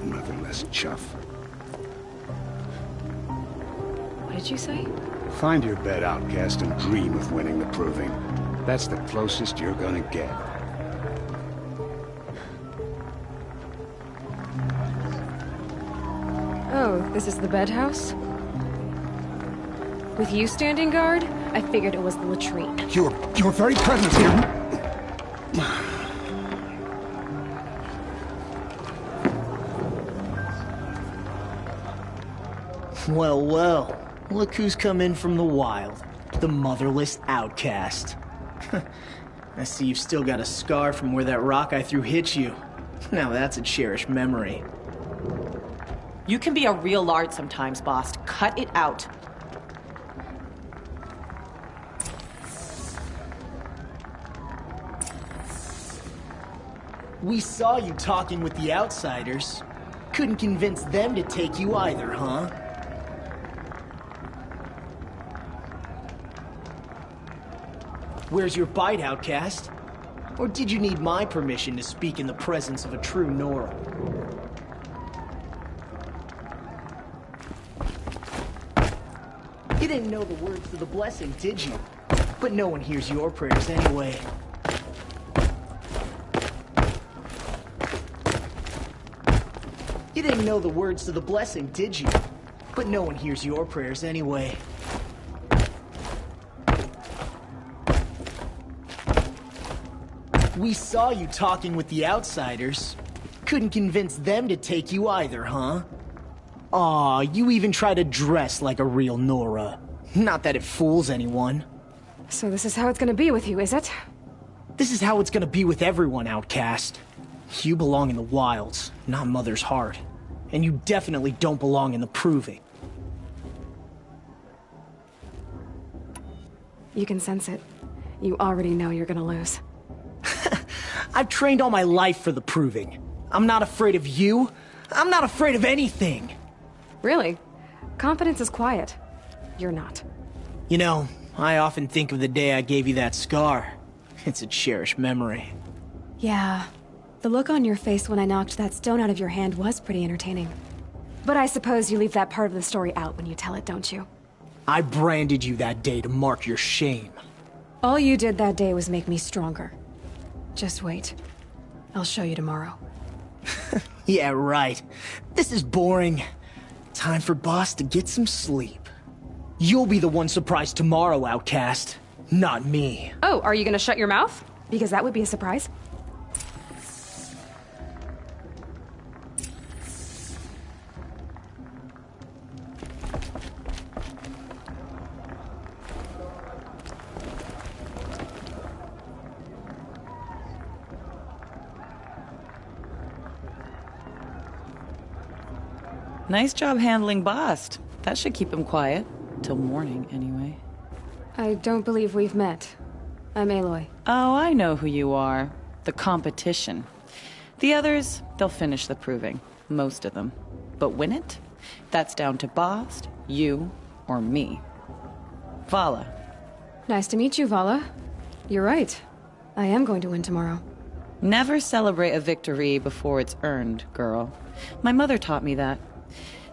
Motherless chuff. What did you say? Find your bed, outcast, and dream of winning the Proving. That's the closest you're gonna get. Oh, this is the bed house? With you standing guard, I figured it was the latrine. Your very presence here... Well, well. Look who's come in from the wild. The motherless outcast. I see you've still got a scar from where that rock I threw hit you. Now that's a cherished memory. You can be a real lard sometimes, boss. Cut it out. We saw you talking with the outsiders. Couldn't convince them to take you either, huh? Where's your bite, outcast? Or did you need my permission to speak in the presence of a true Nora? You didn't know the words to the blessing, did you? But no one hears your prayers anyway. You didn't know the words to the blessing, did you? But no one hears your prayers anyway. We saw you talking with the outsiders. Couldn't convince them to take you either, huh? Aw, you even try to dress like a real Nora. Not that it fools anyone. So this is how it's gonna be with you, is it? This is how it's gonna be with everyone, Outcast. You belong in the wilds, not Mother's Heart. And you definitely don't belong in the Proving. You can sense it. You already know you're gonna lose. I've trained all my life for the Proving. I'm not afraid of you. I'm not afraid of anything. Really? Confidence is quiet. You're not. You know, I often think of the day I gave you that scar. It's a cherished memory. Yeah. The look on your face when I knocked that stone out of your hand was pretty entertaining. But I suppose you leave that part of the story out when you tell it, don't you? I branded you that day to mark your shame. All you did that day was make me stronger. Just wait. I'll show you tomorrow. Yeah, right. This is boring. Time for Boss to get some sleep. You'll be the one surprised tomorrow, Outcast. Not me. Oh, are you gonna shut your mouth? Because that would be a surprise. Nice job handling Bast. That should keep him quiet. Till morning, anyway. I don't believe we've met. I'm Aloy. Oh, I know who you are. The competition. The others, they'll finish the Proving. Most of them. But win it? That's down to Bast, you, or me. Vala. Nice to meet you, Vala. You're right. I am going to win tomorrow. Never celebrate a victory before it's earned, girl. My mother taught me that.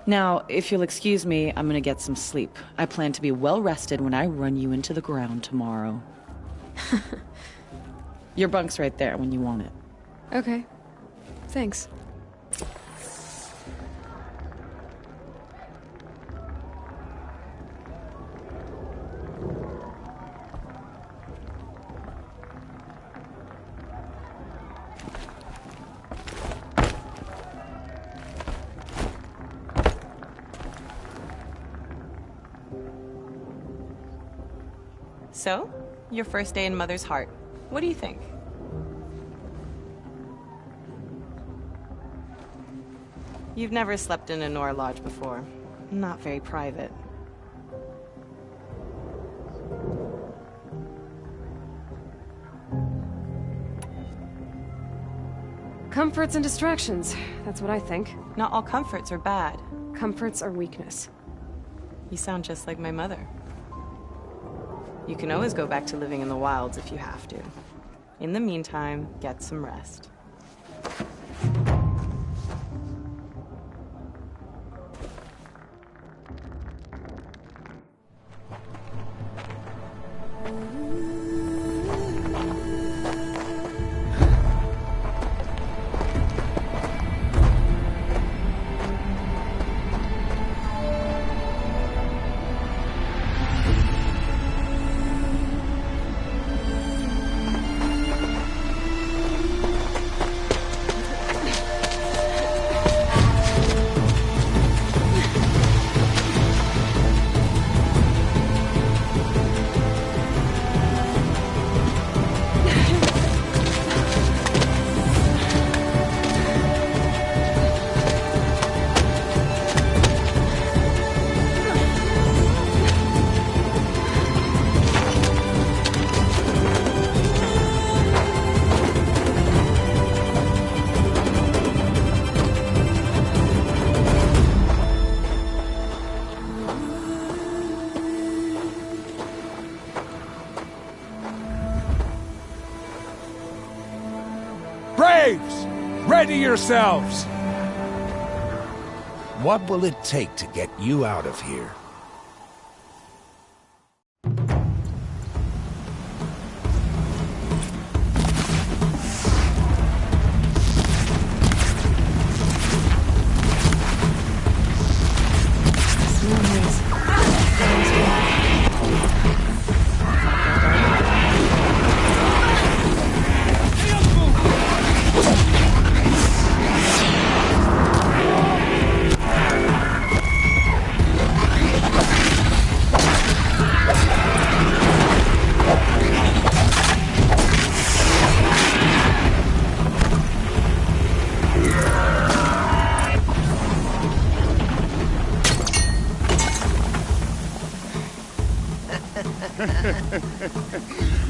Now, if you'll excuse me, I'm gonna get some sleep. I plan to be well rested when I run you into the ground tomorrow. Your bunk's right there when you want it. Okay. Thanks. So, your first day in Mother's Heart. What do you think? You've never slept in a Nora Lodge before. Not very private. Comforts and distractions. That's what I think. Not all comforts are bad. Comforts are weakness. You sound just like my mother. You can always go back to living in the wilds if you have to. In the meantime, get some rest. Braves! Ready yourselves! What will it take to get you out of here?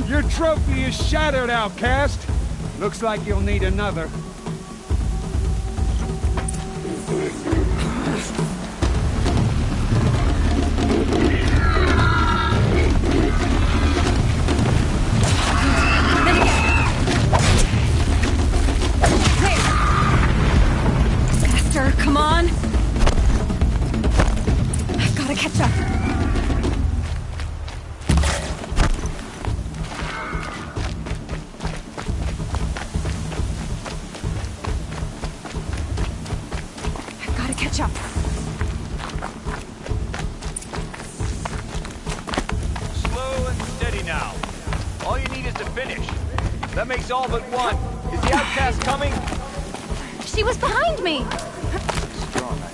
Your trophy is shattered, outcast. Looks like you'll need another. Faster, come on! I've gotta catch up. Catch up. Slow and steady now. All you need is to finish. That makes all but one. Is the outcast coming? She was behind me! Strong, I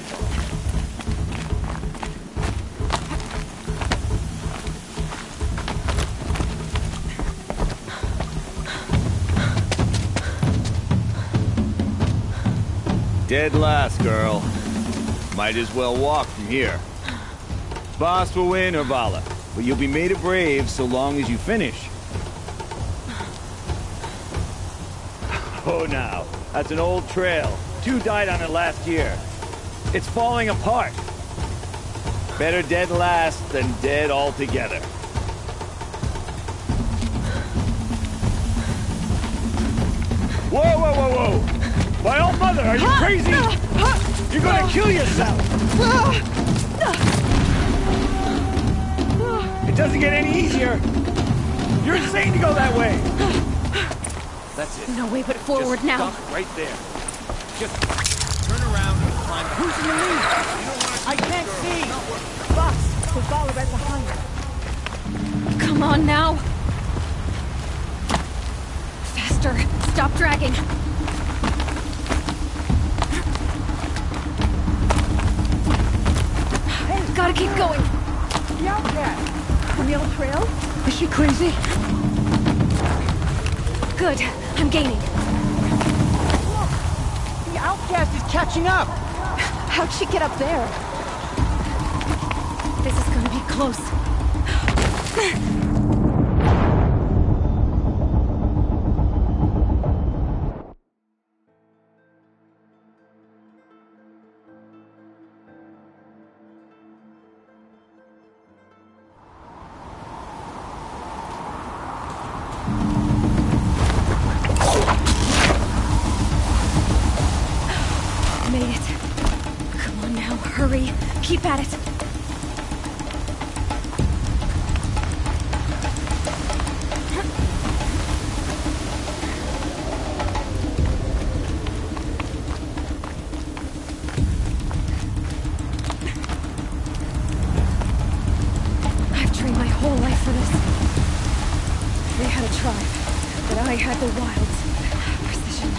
know. Dead last, girl. Might as well walk from here. Boss will win, or Vala, but you'll be made a brave so long as you finish. Oh, now, that's an old trail. 2 died on it last year. It's falling apart. Better dead last than dead altogether. Whoa, whoa, whoa, whoa! My old mother, are you crazy? You're gonna kill yourself! It doesn't get any easier! You're insane to go that way! That's it. No way but forward Just now. Stop right there. Just turn around and climb back. Who's in the lead? I can't see! Boss, the Vala right behind. Come on now! Faster! Stop dragging! Gotta keep going. The outcast! On the old trail? Is she crazy? Good. I'm gaining. Look! The outcast is catching up! How'd she get up there? This is gonna be close. Made it. Come on now, hurry. Keep at it. I've trained my whole life for this. They had a tribe, but I had the wilds. Precision.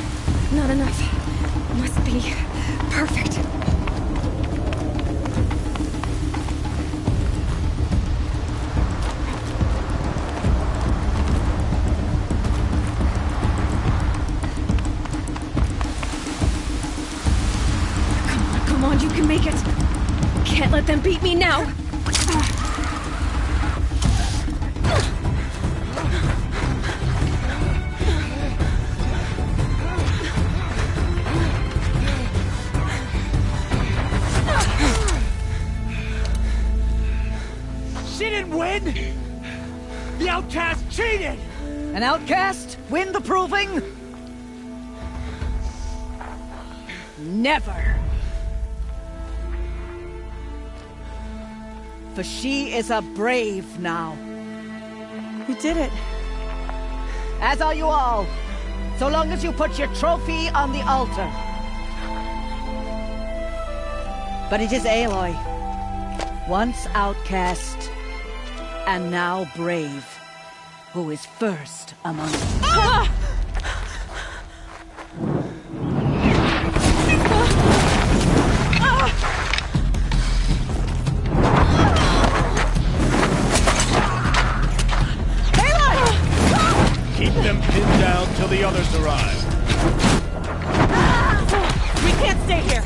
Not enough. Must be perfect. Come on, you can make it. Can't let them beat me now. She didn't win! The outcast cheated! An outcast? Win the proving? Never! For she is a brave now. We did it. As are you all. So long as you put your trophy on the altar. But it is Aloy. Once outcast, and now brave, who is first among us. Ah! Keep them pinned down till the others arrive. We can't stay here.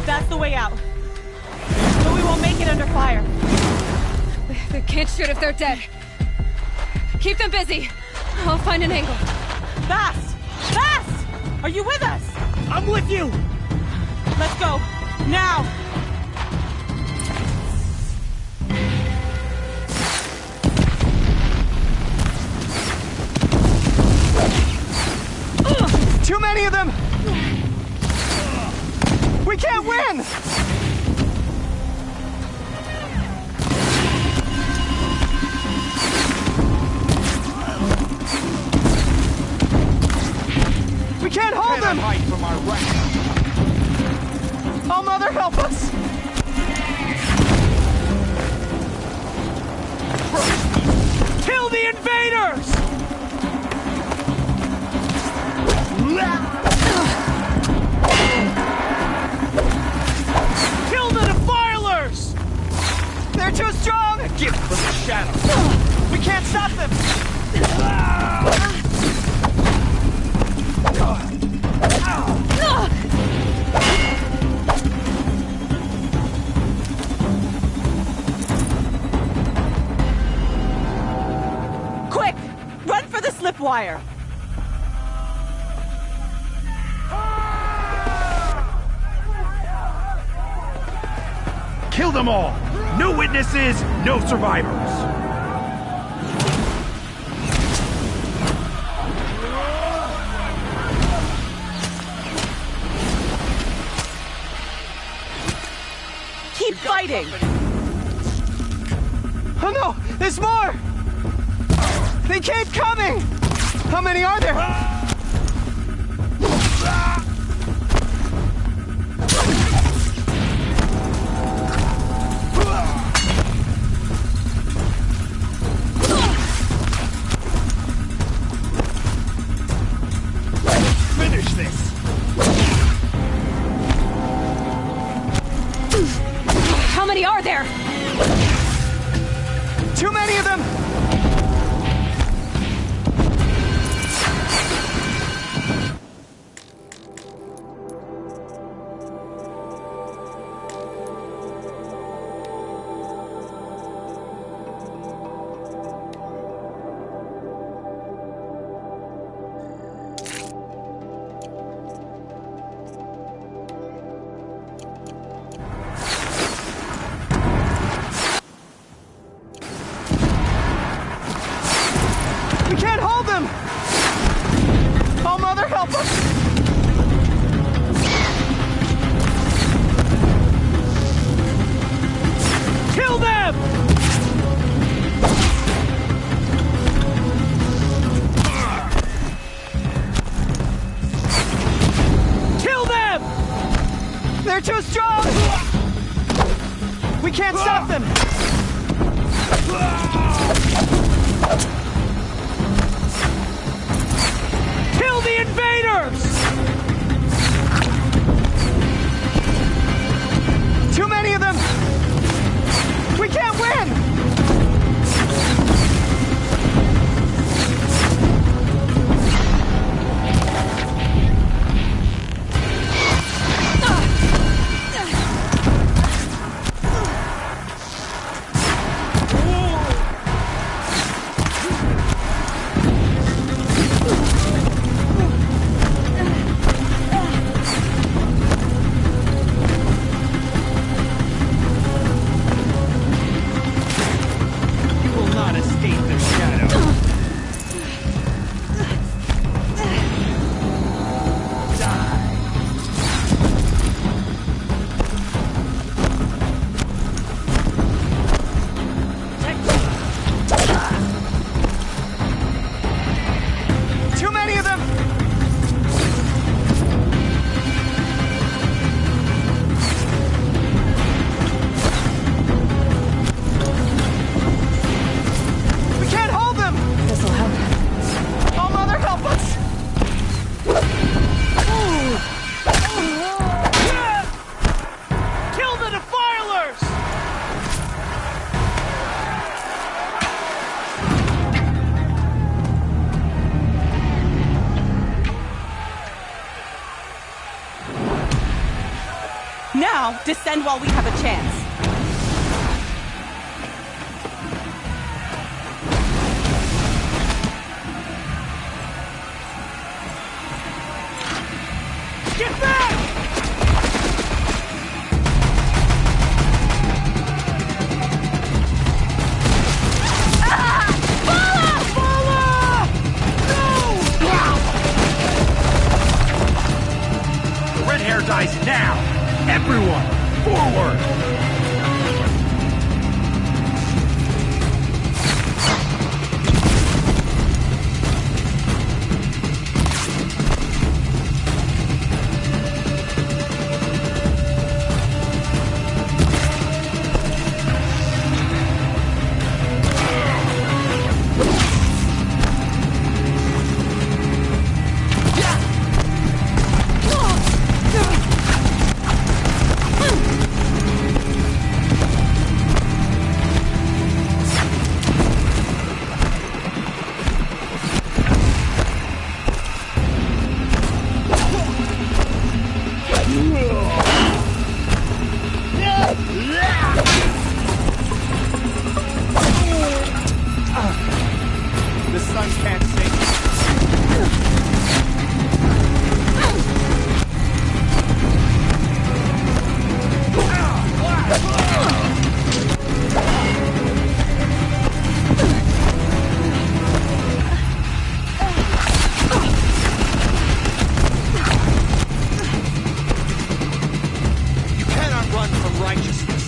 That's the way out. But we won't make it under fire. The They can't shoot if they're dead. Keep them busy. I'll find an angle. Fast! Fast! Are you with us? I'm with you! Let's go. Now! Too many of them! We can't win! We can't hold them! Hide from our wrath. Oh, Mother, help us! Kill the invaders! Kill the defilers! They're too strong! A gift from the shadows. We can't stop them! Quick! Run for the slipwire! Kill them all! No witnesses, no survivors! Keep fighting! Oh no! There's more! They keep coming! How many are there? Finish this! How many are there? Too many of them! We can't hold them! Oh, Mother, help us! Kill them! Kill them! They're too strong! We can't stop them! Kill the invaders! Too many of them! We can't win! Now, descend while we have a chance. The sun can't save me. You cannot run from righteousness.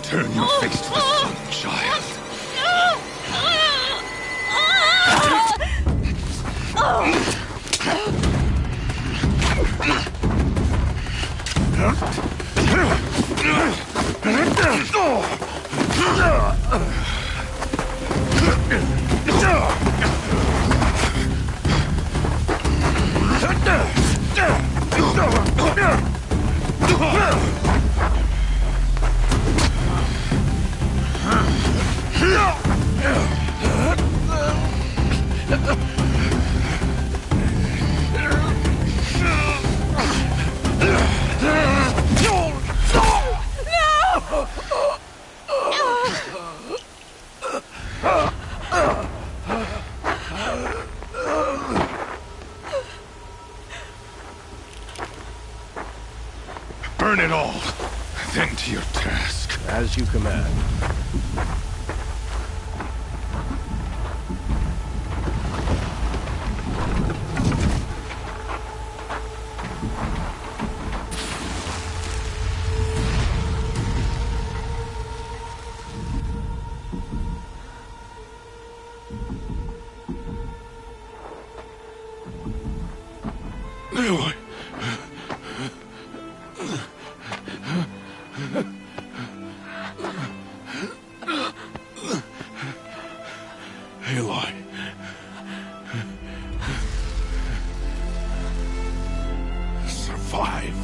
Turn your face to the sun, child. Burn it all, then to your task. As you command. Aloy. Aloy. Survive.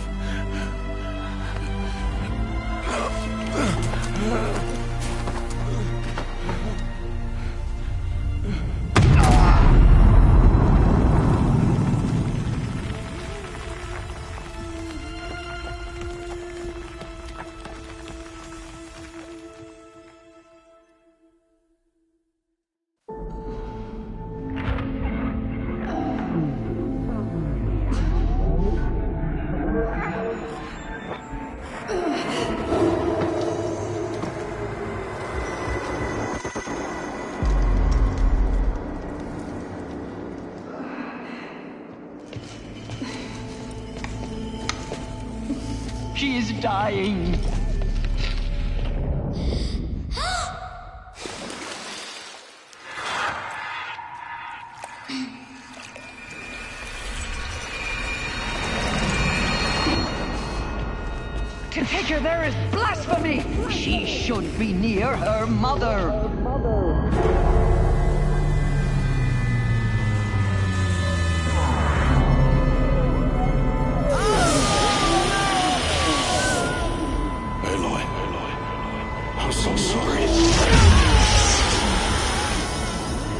dying. To take her there is blasphemy! She should be near her mother! Aloy, I'm so sorry.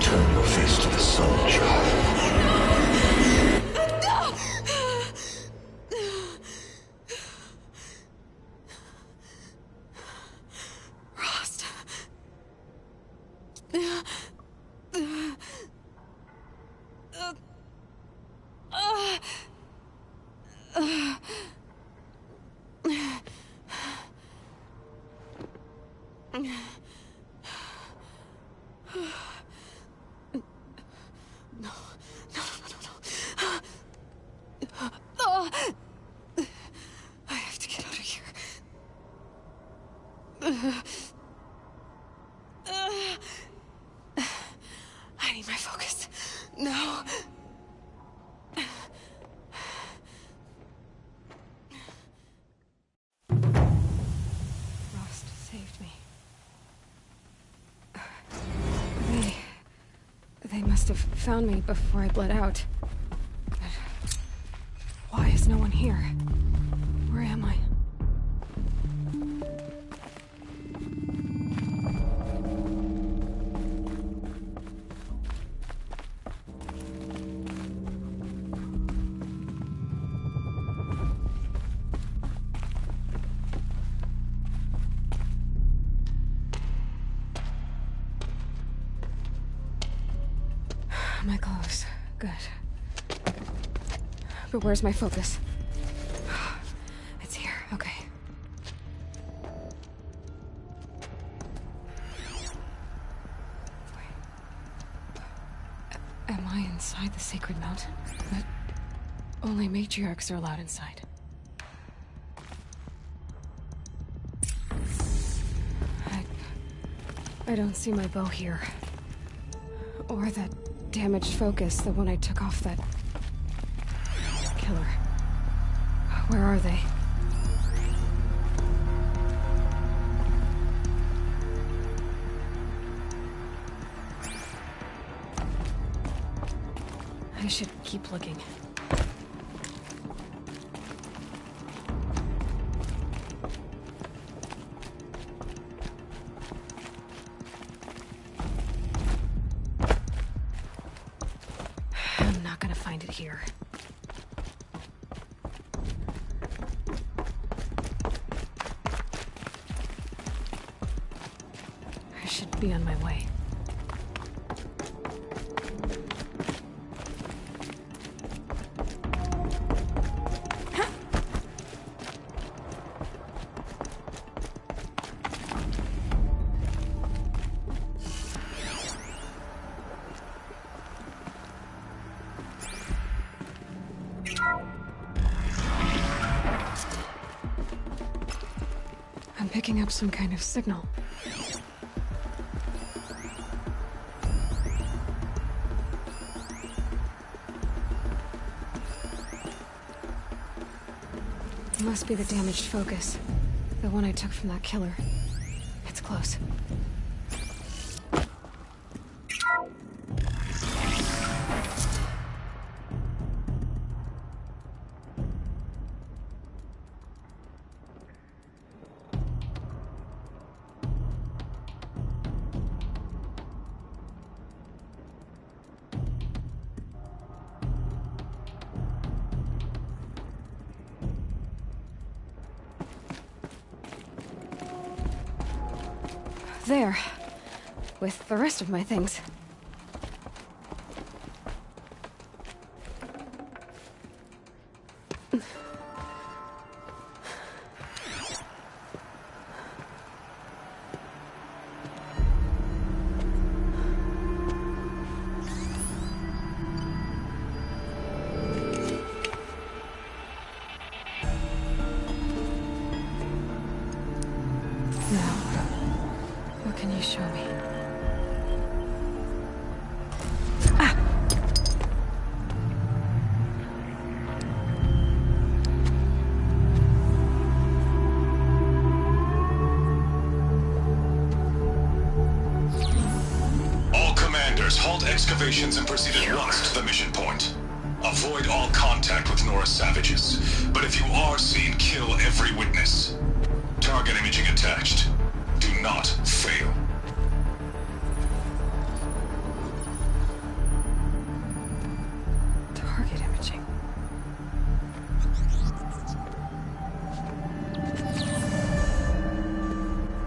Turn your face to the sun, child. I have to get out of here. I need my focus. No. Rost saved me. They must have found me before I bled out. But why is no one here? Where am I? My clothes. Good. But where's my focus? It's here. Okay. Wait. Am I inside the sacred mountain? But only matriarchs are allowed inside. I don't see my bow here. Or that damaged focus, the one I took off that killer. Where are they? I should keep looking. I'm not gonna find it here. I should be on my way. I'm picking up some kind of signal. It must be the damaged focus. The one I took from that killer. It's close. There. With the rest of my things. Please show me. All commanders, halt excavations and proceed at once to the mission point. Avoid all contact with Nora savages, but if you are seen, kill every witness. Target imaging attached. Do not fail. Target imaging.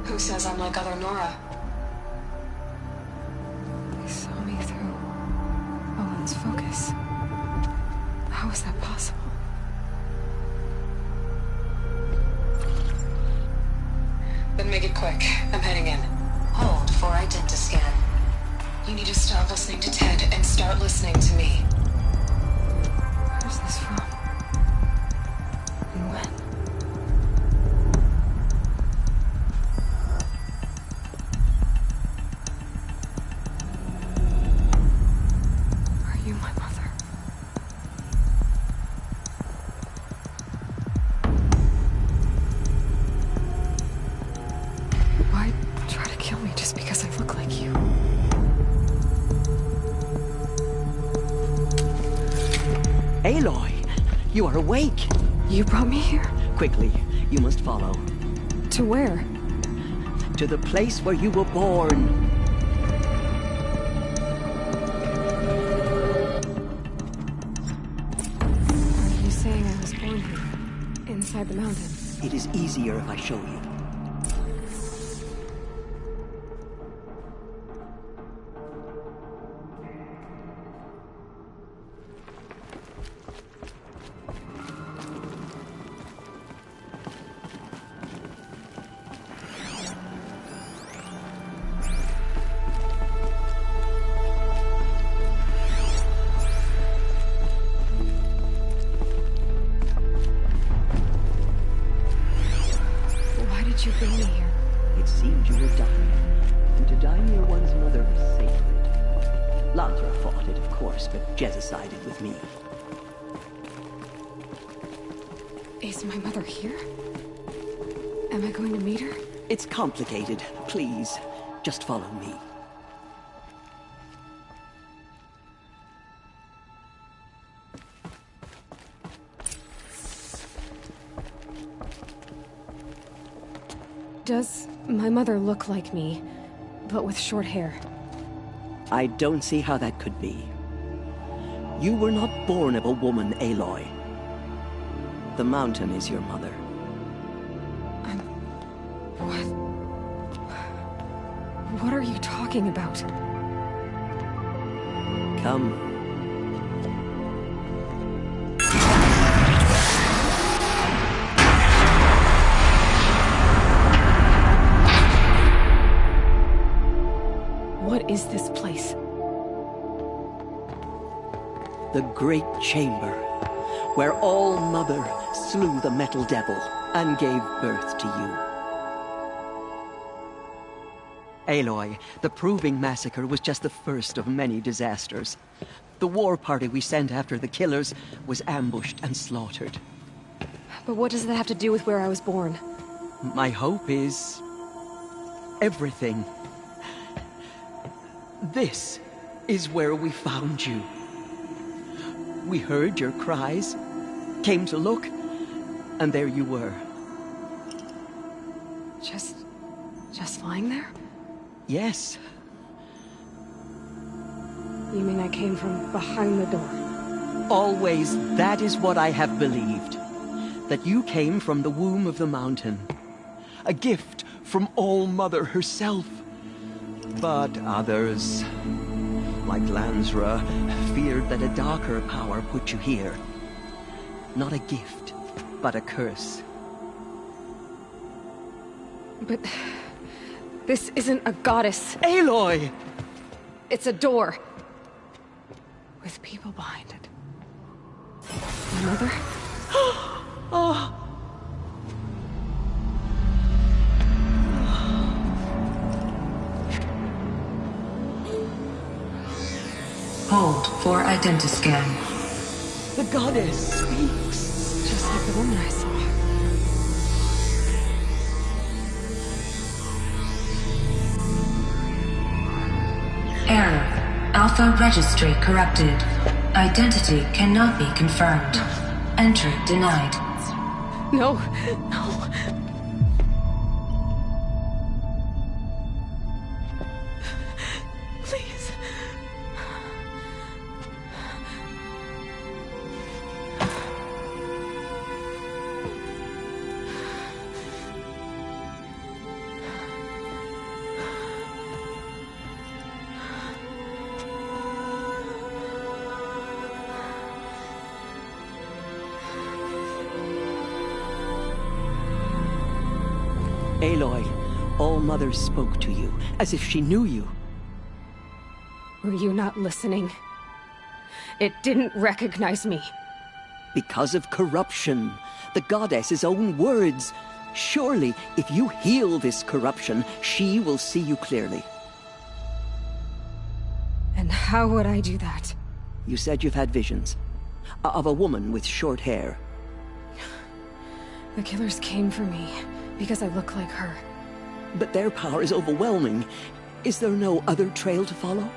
Who says I'm like other Nora? They saw me through Owen's focus. How is that possible? Then make it quick. I'm heading in. Hold for identiscan. You need to stop listening to Ted and start listening to me. Where's this from? And when? Are you my mother? Why try to kill me just because I look like you? Aloy, you are awake. You brought me here? Quickly, you must follow. To where? To the place where you were born. Are you saying I was born here? Inside the mountain? It is easier if I show you. Why did you bring me here? It seemed you were dying, and to die near one's mother was sacred. Lantra fought it, of course, but Jezza sided with me. Is my mother here? Am I going to meet her? It's complicated. Please, just follow me. Does my mother look like me, but with short hair? I don't see how that could be. You were not born of a woman, Aloy. The mountain is your mother. What are you talking about? Come. What is this place? The Great Chamber, where All-Mother slew the Metal Devil and gave birth to you. Aloy, the Proving Massacre was just the first of many disasters. The war party we sent after the killers was ambushed and slaughtered. But what does that have to do with where I was born? My hope is everything. This is where we found you. We heard your cries, came to look, and there you were. Just lying there? Yes. You mean I came from behind the door? Always, that is what I have believed. That you came from the womb of the mountain. A gift from All-Mother herself. But others, like Lansra, feared that a darker power put you here. Not a gift, but a curse. But this isn't a goddess. Aloy! It's a door. With people behind it. My mother? Oh. Hold for identiscan. The goddess speaks. Just like the woman I saw. Error. Alpha registry corrupted. Identity cannot be confirmed. Entry denied. No, no. Please. Aloy, All-Mother spoke to you, as if she knew you. Were you not listening? It didn't recognize me. Because of corruption. The goddess's own words. Surely, if you heal this corruption, she will see you clearly. And how would I do that? You said you've had visions. Of a woman with short hair. The killers came for me. Because I look like her. But their power is overwhelming. Is there no other trail to follow?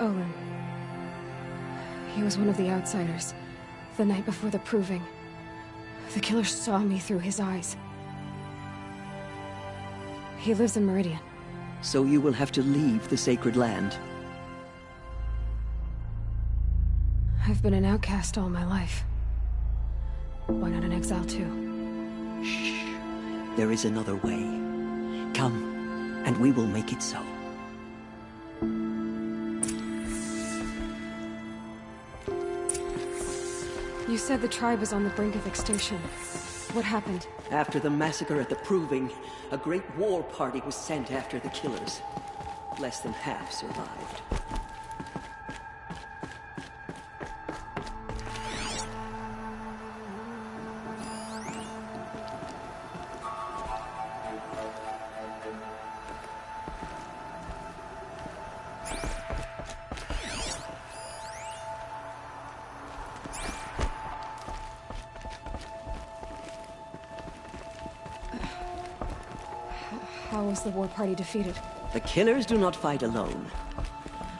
Owen. He was one of the outsiders. The night before the proving. The killer saw me through his eyes. He lives in Meridian. So you will have to leave the sacred land. I've been an outcast all my life. Why not an exile too? Shh. There is another way. Come, and we will make it so. You said the tribe is on the brink of extinction. What happened? After the massacre at the Proving, a great war party was sent after the killers. Less than half survived. How was the war party defeated? The killers do not fight alone.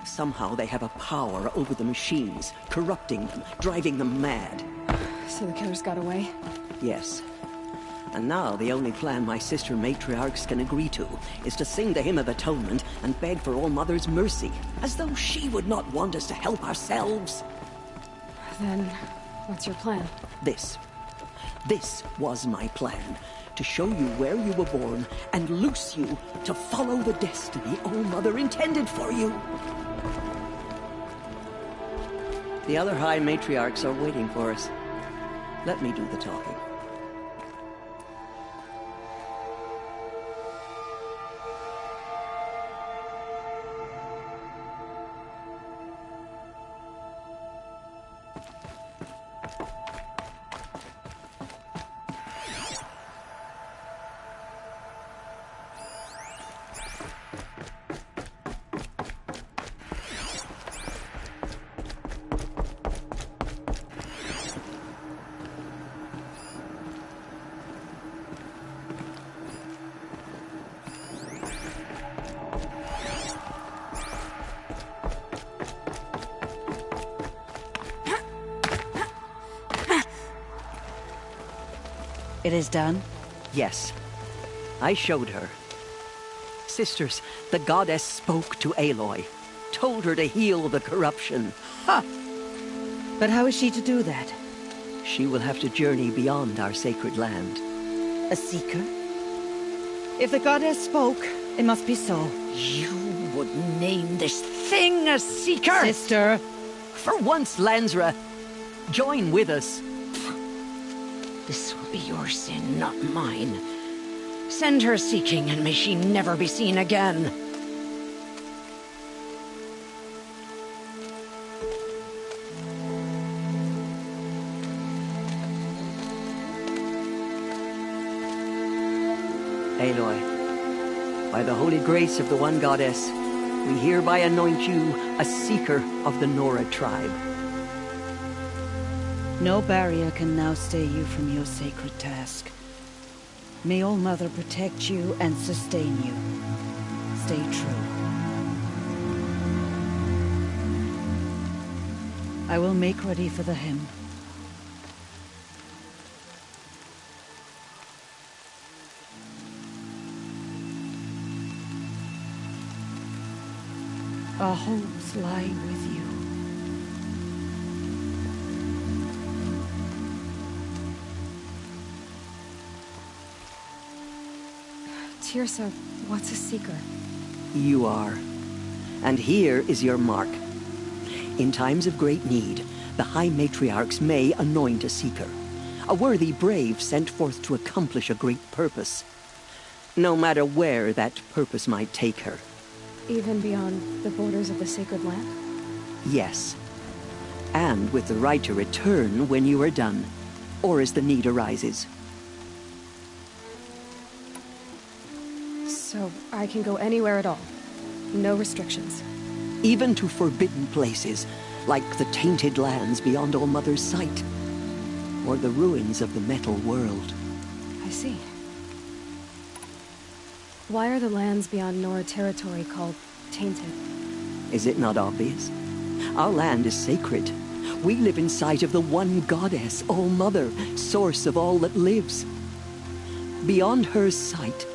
Somehow they have a power over the machines, corrupting them, driving them mad. So the killers got away? Yes. And now the only plan my sister matriarchs can agree to is to sing the Hymn of Atonement and beg for All-Mother's mercy, as though she would not want us to help ourselves. Then, what's your plan? This was my plan. To show you where you were born, and loose you to follow the destiny All-Mother intended for you. The other High Matriarchs are waiting for us. Let me do the talking. It is done? Yes. I showed her. Sisters, the goddess spoke to Aloy. Told her to heal the corruption. Ha! But how is she to do that? She will have to journey beyond our sacred land. A seeker? If the goddess spoke, it must be so. You would name this thing a seeker? Sister! For once, Lansra, join with us. This will be your sin, not mine. Send her seeking, and may she never be seen again. Aloy, by the holy grace of the One Goddess, we hereby anoint you a Seeker of the Nora tribe. No barrier can now stay you from your sacred task. May All Mother protect you and sustain you. Stay true. I will make ready for the hymn. Our hopes lie with you. Teersa, what's a Seeker? You are. And here is your mark. In times of great need, the High Matriarchs may anoint a Seeker. A worthy brave sent forth to accomplish a great purpose. No matter where that purpose might take her. Even beyond the borders of the sacred land? Yes. And with the right to return when you are done, or as the need arises. So I can go anywhere at all? No restrictions? Even to forbidden places, like the tainted lands beyond All Mother's sight. Or the ruins of the metal world. I see. Why are the lands beyond Nora territory called tainted? Is it not obvious? Our land is sacred. We live in sight of the one goddess, All Mother, source of all that lives. Beyond her sight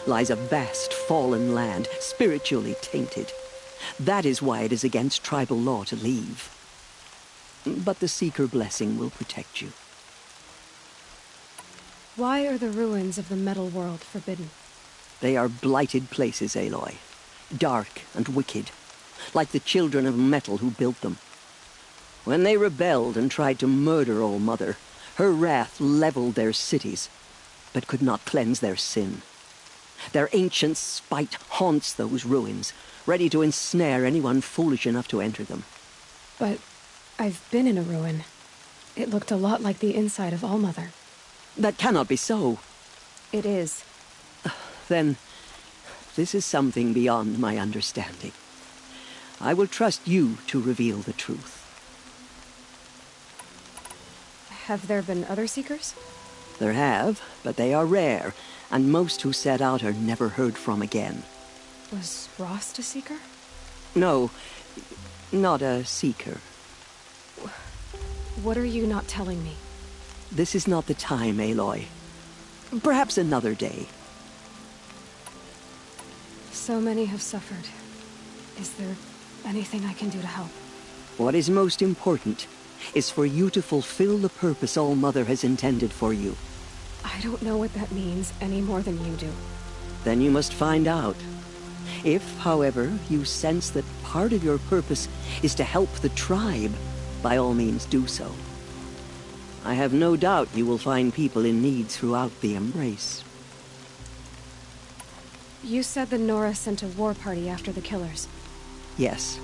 lies a vast fallen land, spiritually tainted. That is why it is against tribal law to leave. But the Seeker blessing will protect you. Why are the ruins of the metal world forbidden? They are blighted places, Aloy. Dark and wicked, like the children of metal who built them. When they rebelled and tried to murder All Mother, her wrath leveled their cities, but could not cleanse their sin. Their ancient spite haunts those ruins, ready to ensnare anyone foolish enough to enter them. But I've been in a ruin. It looked a lot like the inside of All Mother. That cannot be so. It is. Then, this is something beyond my understanding. I will trust you to reveal the truth. Have there been other Seekers? There have, but they are rare, and most who set out are never heard from again. Was Rost a Seeker? No, not a Seeker. What are you not telling me? This is not the time, Aloy. Perhaps another day. So many have suffered. Is there anything I can do to help? What is most important is for you to fulfill the purpose All Mother has intended for you. I don't know what that means any more than you do. Then you must find out. If, however, you sense that part of your purpose is to help the tribe, by all means do so. I have no doubt you will find people in need throughout the Embrace. You said the Nora sent a war party after the killers. Yes.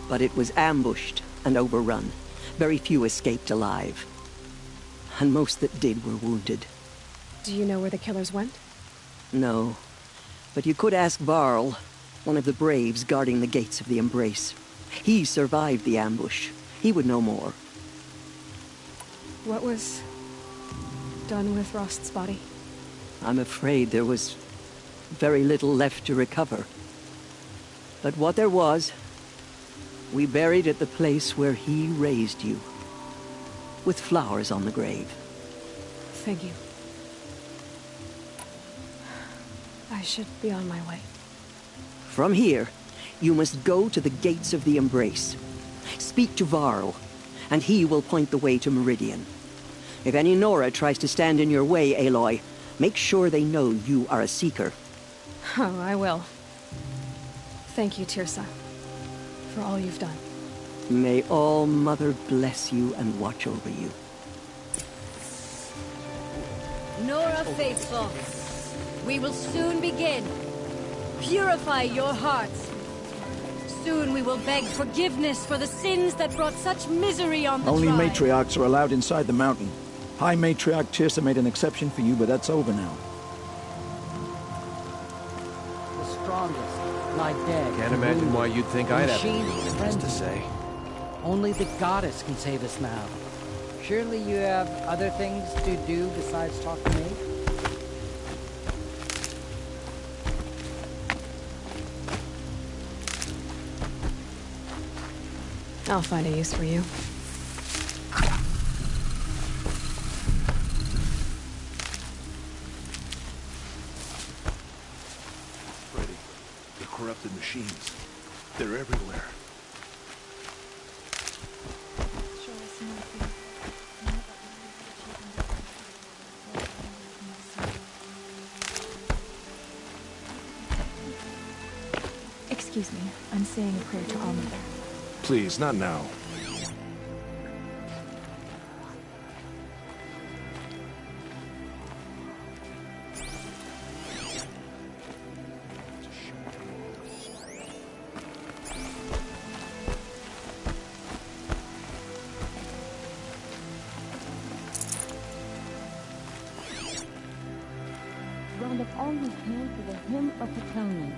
But it was ambushed and overrun. Very few escaped alive. And most that did were wounded. Do you know where the killers went? No. But you could ask Varl, one of the braves guarding the gates of the Embrace. He survived the ambush. He would know more. What was done with Rost's body? I'm afraid there was very little left to recover. But what there was, we buried at the place where he raised you. With flowers on the grave. Thank you. I should be on my way. From here, you must go to the gates of the Embrace. Speak to Varl, and he will point the way to Meridian. If any Nora tries to stand in your way, Aloy, make sure they know you are a Seeker. Oh, I will. Thank you, Teersa, for all you've done. May All Mother bless you and watch over you. Nora faithful, we will soon begin. Purify your hearts. Soon we will beg forgiveness for the sins that brought such misery on the Only tribe. matriarchs are allowed inside the mountain. High Matriarch Teersa made an exception for you, but that's over now. The strongest lie dead. Can't imagine why you'd think I'd have Machine anything nice to say. Only the goddess can save us now. Surely you have other things to do besides talk to me? I'll find a use for you. Freddy, the corrupted machines. They're everywhere. Excuse me, I'm saying a prayer to All Mother. Please, not now. Round up all you can for the hymn of atonement.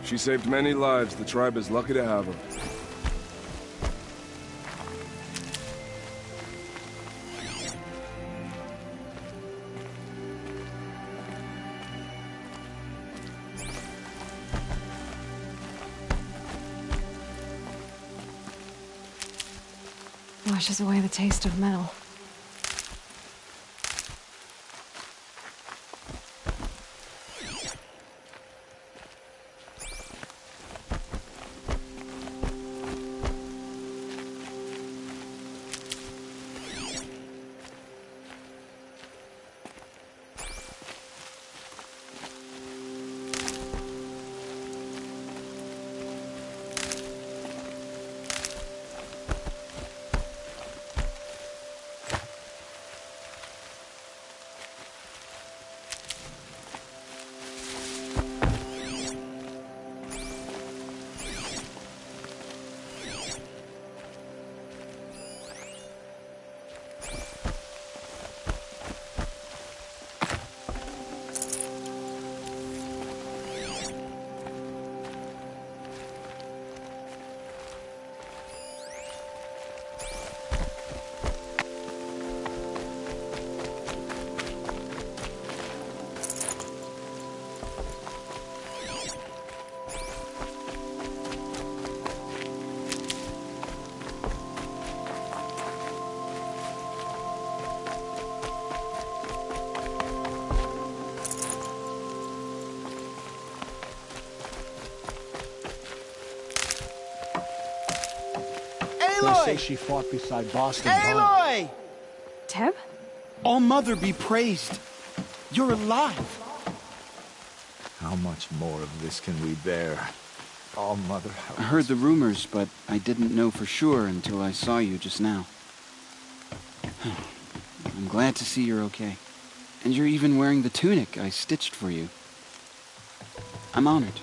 She saved many lives. The tribe is lucky to have her. Washes away the taste of metal. They say she fought beside Boston. Aloy! Teb? All Mother be praised. You're alive. How much more of this can we bear? All Mother. I heard the rumors, but I didn't know for sure until I saw you just now. I'm glad to see you're okay. And you're even wearing the tunic I stitched for you. I'm honored.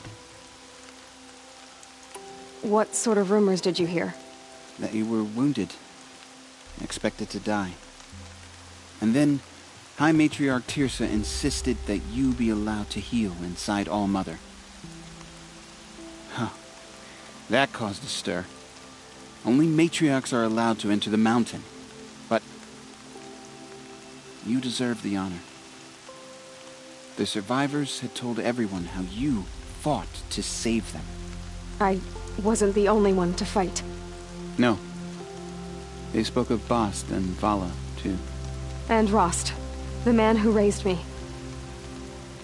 What sort of rumors did you hear? That you were wounded, expected to die. And then High Matriarch Teersa insisted that you be allowed to heal inside All Mother. Huh. That caused a stir. Only matriarchs are allowed to enter the mountain. But you deserve the honor. The survivors had told everyone how you fought to save them. I wasn't the only one to fight. No. They spoke of Bast and Vala, too. And Rost, the man who raised me.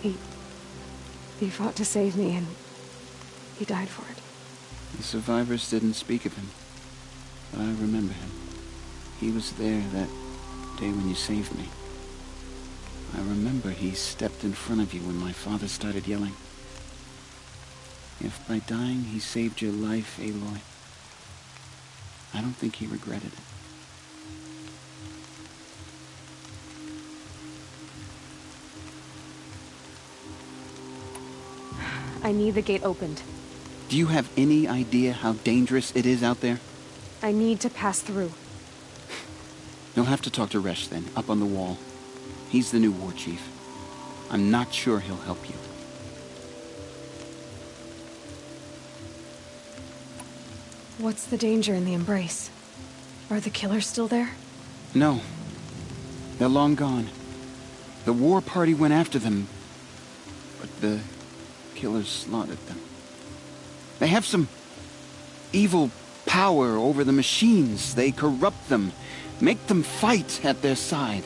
He fought to save me, and he died for it. The survivors didn't speak of him, but I remember him. He was there that day when you saved me. I remember he stepped in front of you when my father started yelling. If by dying he saved your life, Aloy, I don't think he regretted it. I need the gate opened. Do you have any idea how dangerous it is out there? I need to pass through. You'll have to talk to Resh then, up on the wall. He's the new war chief. I'm not sure he'll help you. What's the danger in the Embrace? Are the killers still there? No. They're long gone. The war party went after them, but the killers slaughtered them. They have some evil power over the machines. They corrupt them, make them fight at their side.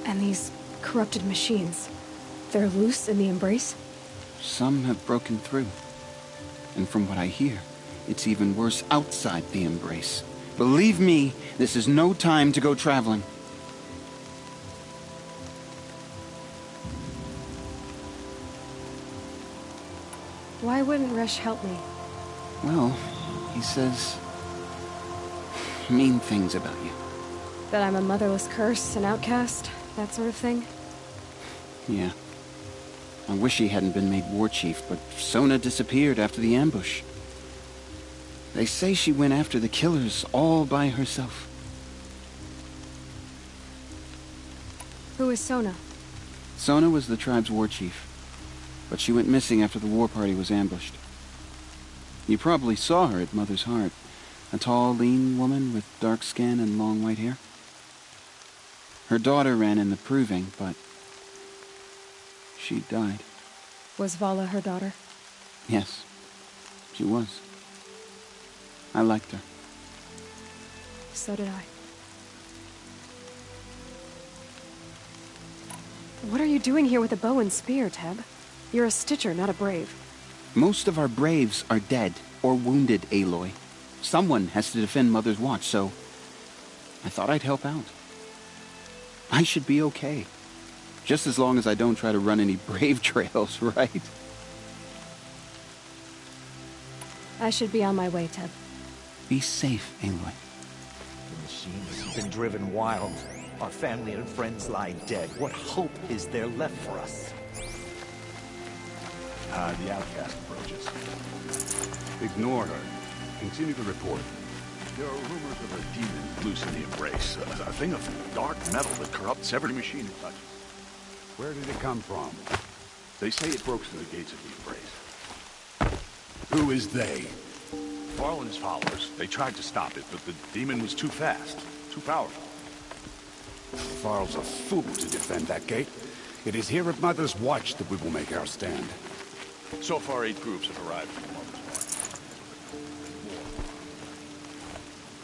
And these corrupted machines, they're loose in the Embrace? Some have broken through. And from what I hear, it's even worse outside the Embrace. Believe me, this is no time to go traveling. Why wouldn't Resh help me? Well, he says mean things about you. That I'm a motherless curse, an outcast, that sort of thing? Yeah. I wish he hadn't been made war chief, but Sona disappeared after the ambush. They say she went after the killers all by herself. Who is Sona? Sona was the tribe's war chief, but she went missing after the war party was ambushed. You probably saw her at Mother's Heart. A tall, lean woman with dark skin and long white hair. Her daughter ran in the proving, but she died. Was Vala her daughter? Yes, she was. I liked her. So did I. What are you doing here with a bow and spear, Teb? You're a Stitcher, not a Brave. Most of our Braves are dead or wounded, Aloy. Someone has to defend Mother's Watch, so I thought I'd help out. I should be okay. Just as long as I don't try to run any Brave trails, right? I should be on my way, Teb. Be safe, Aloy. The machines have been driven wild. Our family and friends lie dead. What hope is there left for us? The outcast approaches. Ignore her. Continue the report. There are rumors of a demon loose in the Embrace. A thing of dark metal that corrupts every machine it touches. Where did it come from? They say it broke through the gates of the Embrace. Who is they? Varl and his followers. They tried to stop it, but the demon was too fast, too powerful. Varl's a fool to defend that gate. It is here at Mother's Watch that we will make our stand. So far, 8 groups have arrived from Mother's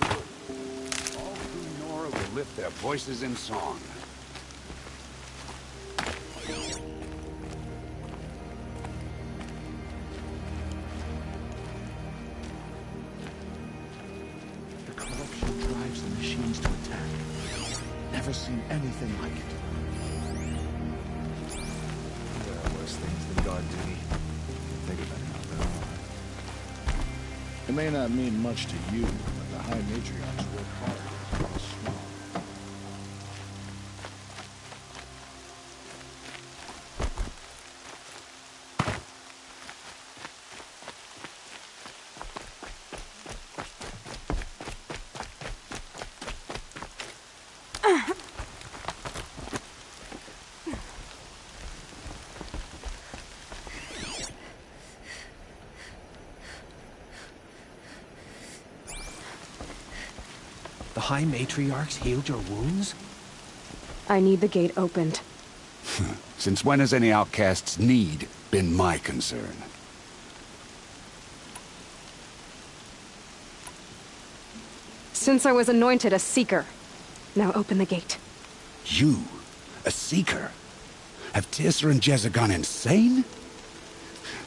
Watch. All through Nora will lift their voices in song. The corruption drives the machines to attack. Never seen anything like it. There are worse things than guard duty. Think about it now, It may not mean much to you, but the High Matriarchs work hard to keep us strong. The High Matriarchs healed your wounds? I need the gate opened. Since when has any outcast's need been my concern? Since I was anointed a Seeker. Now open the gate. You? A Seeker? Have Teersa and Jezza gone insane?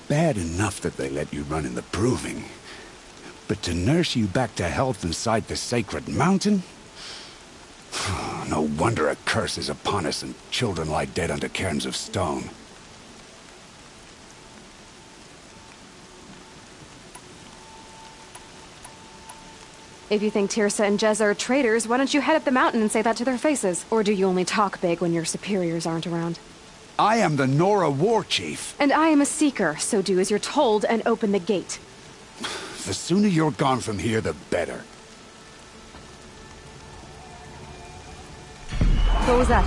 Bad enough that they let you run in the Proving. But to nurse you back to health inside the Sacred Mountain? No wonder a curse is upon us and children lie dead under cairns of stone. If you think Teersa and Jezza are traitors, why don't you head up the mountain and say that to their faces? Or do you only talk big when your superiors aren't around? I am the Nora War Chief. And I am a Seeker, so do as you're told and open the gate. The sooner you're gone from here, the better. What was that?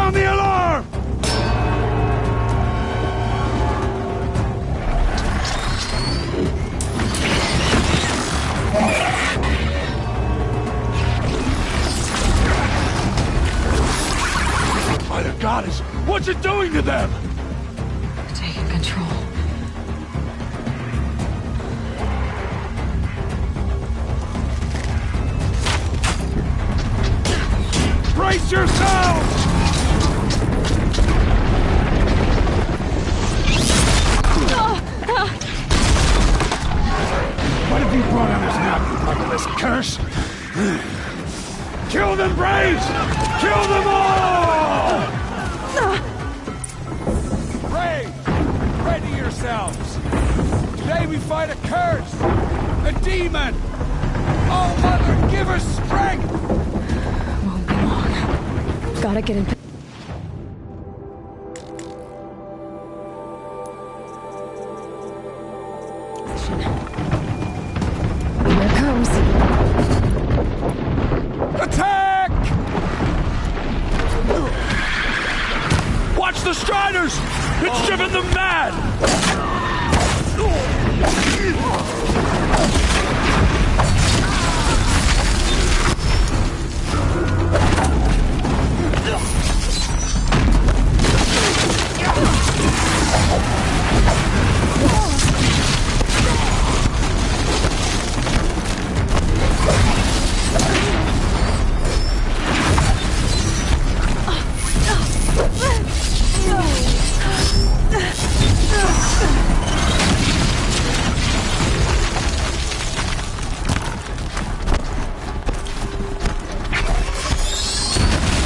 Sound the alarm! By the goddess, what's it doing to them? Taking control. Brace yourselves! What have you brought on us now, you motherless curse? Kill them, Braves! Kill them all! Braves, ready yourselves! Today we fight a curse! A demon! Oh, Mother, give us strength! Won't be long. Gotta get in. Here it comes. Attack! Watch the Striders! It's driven them mad!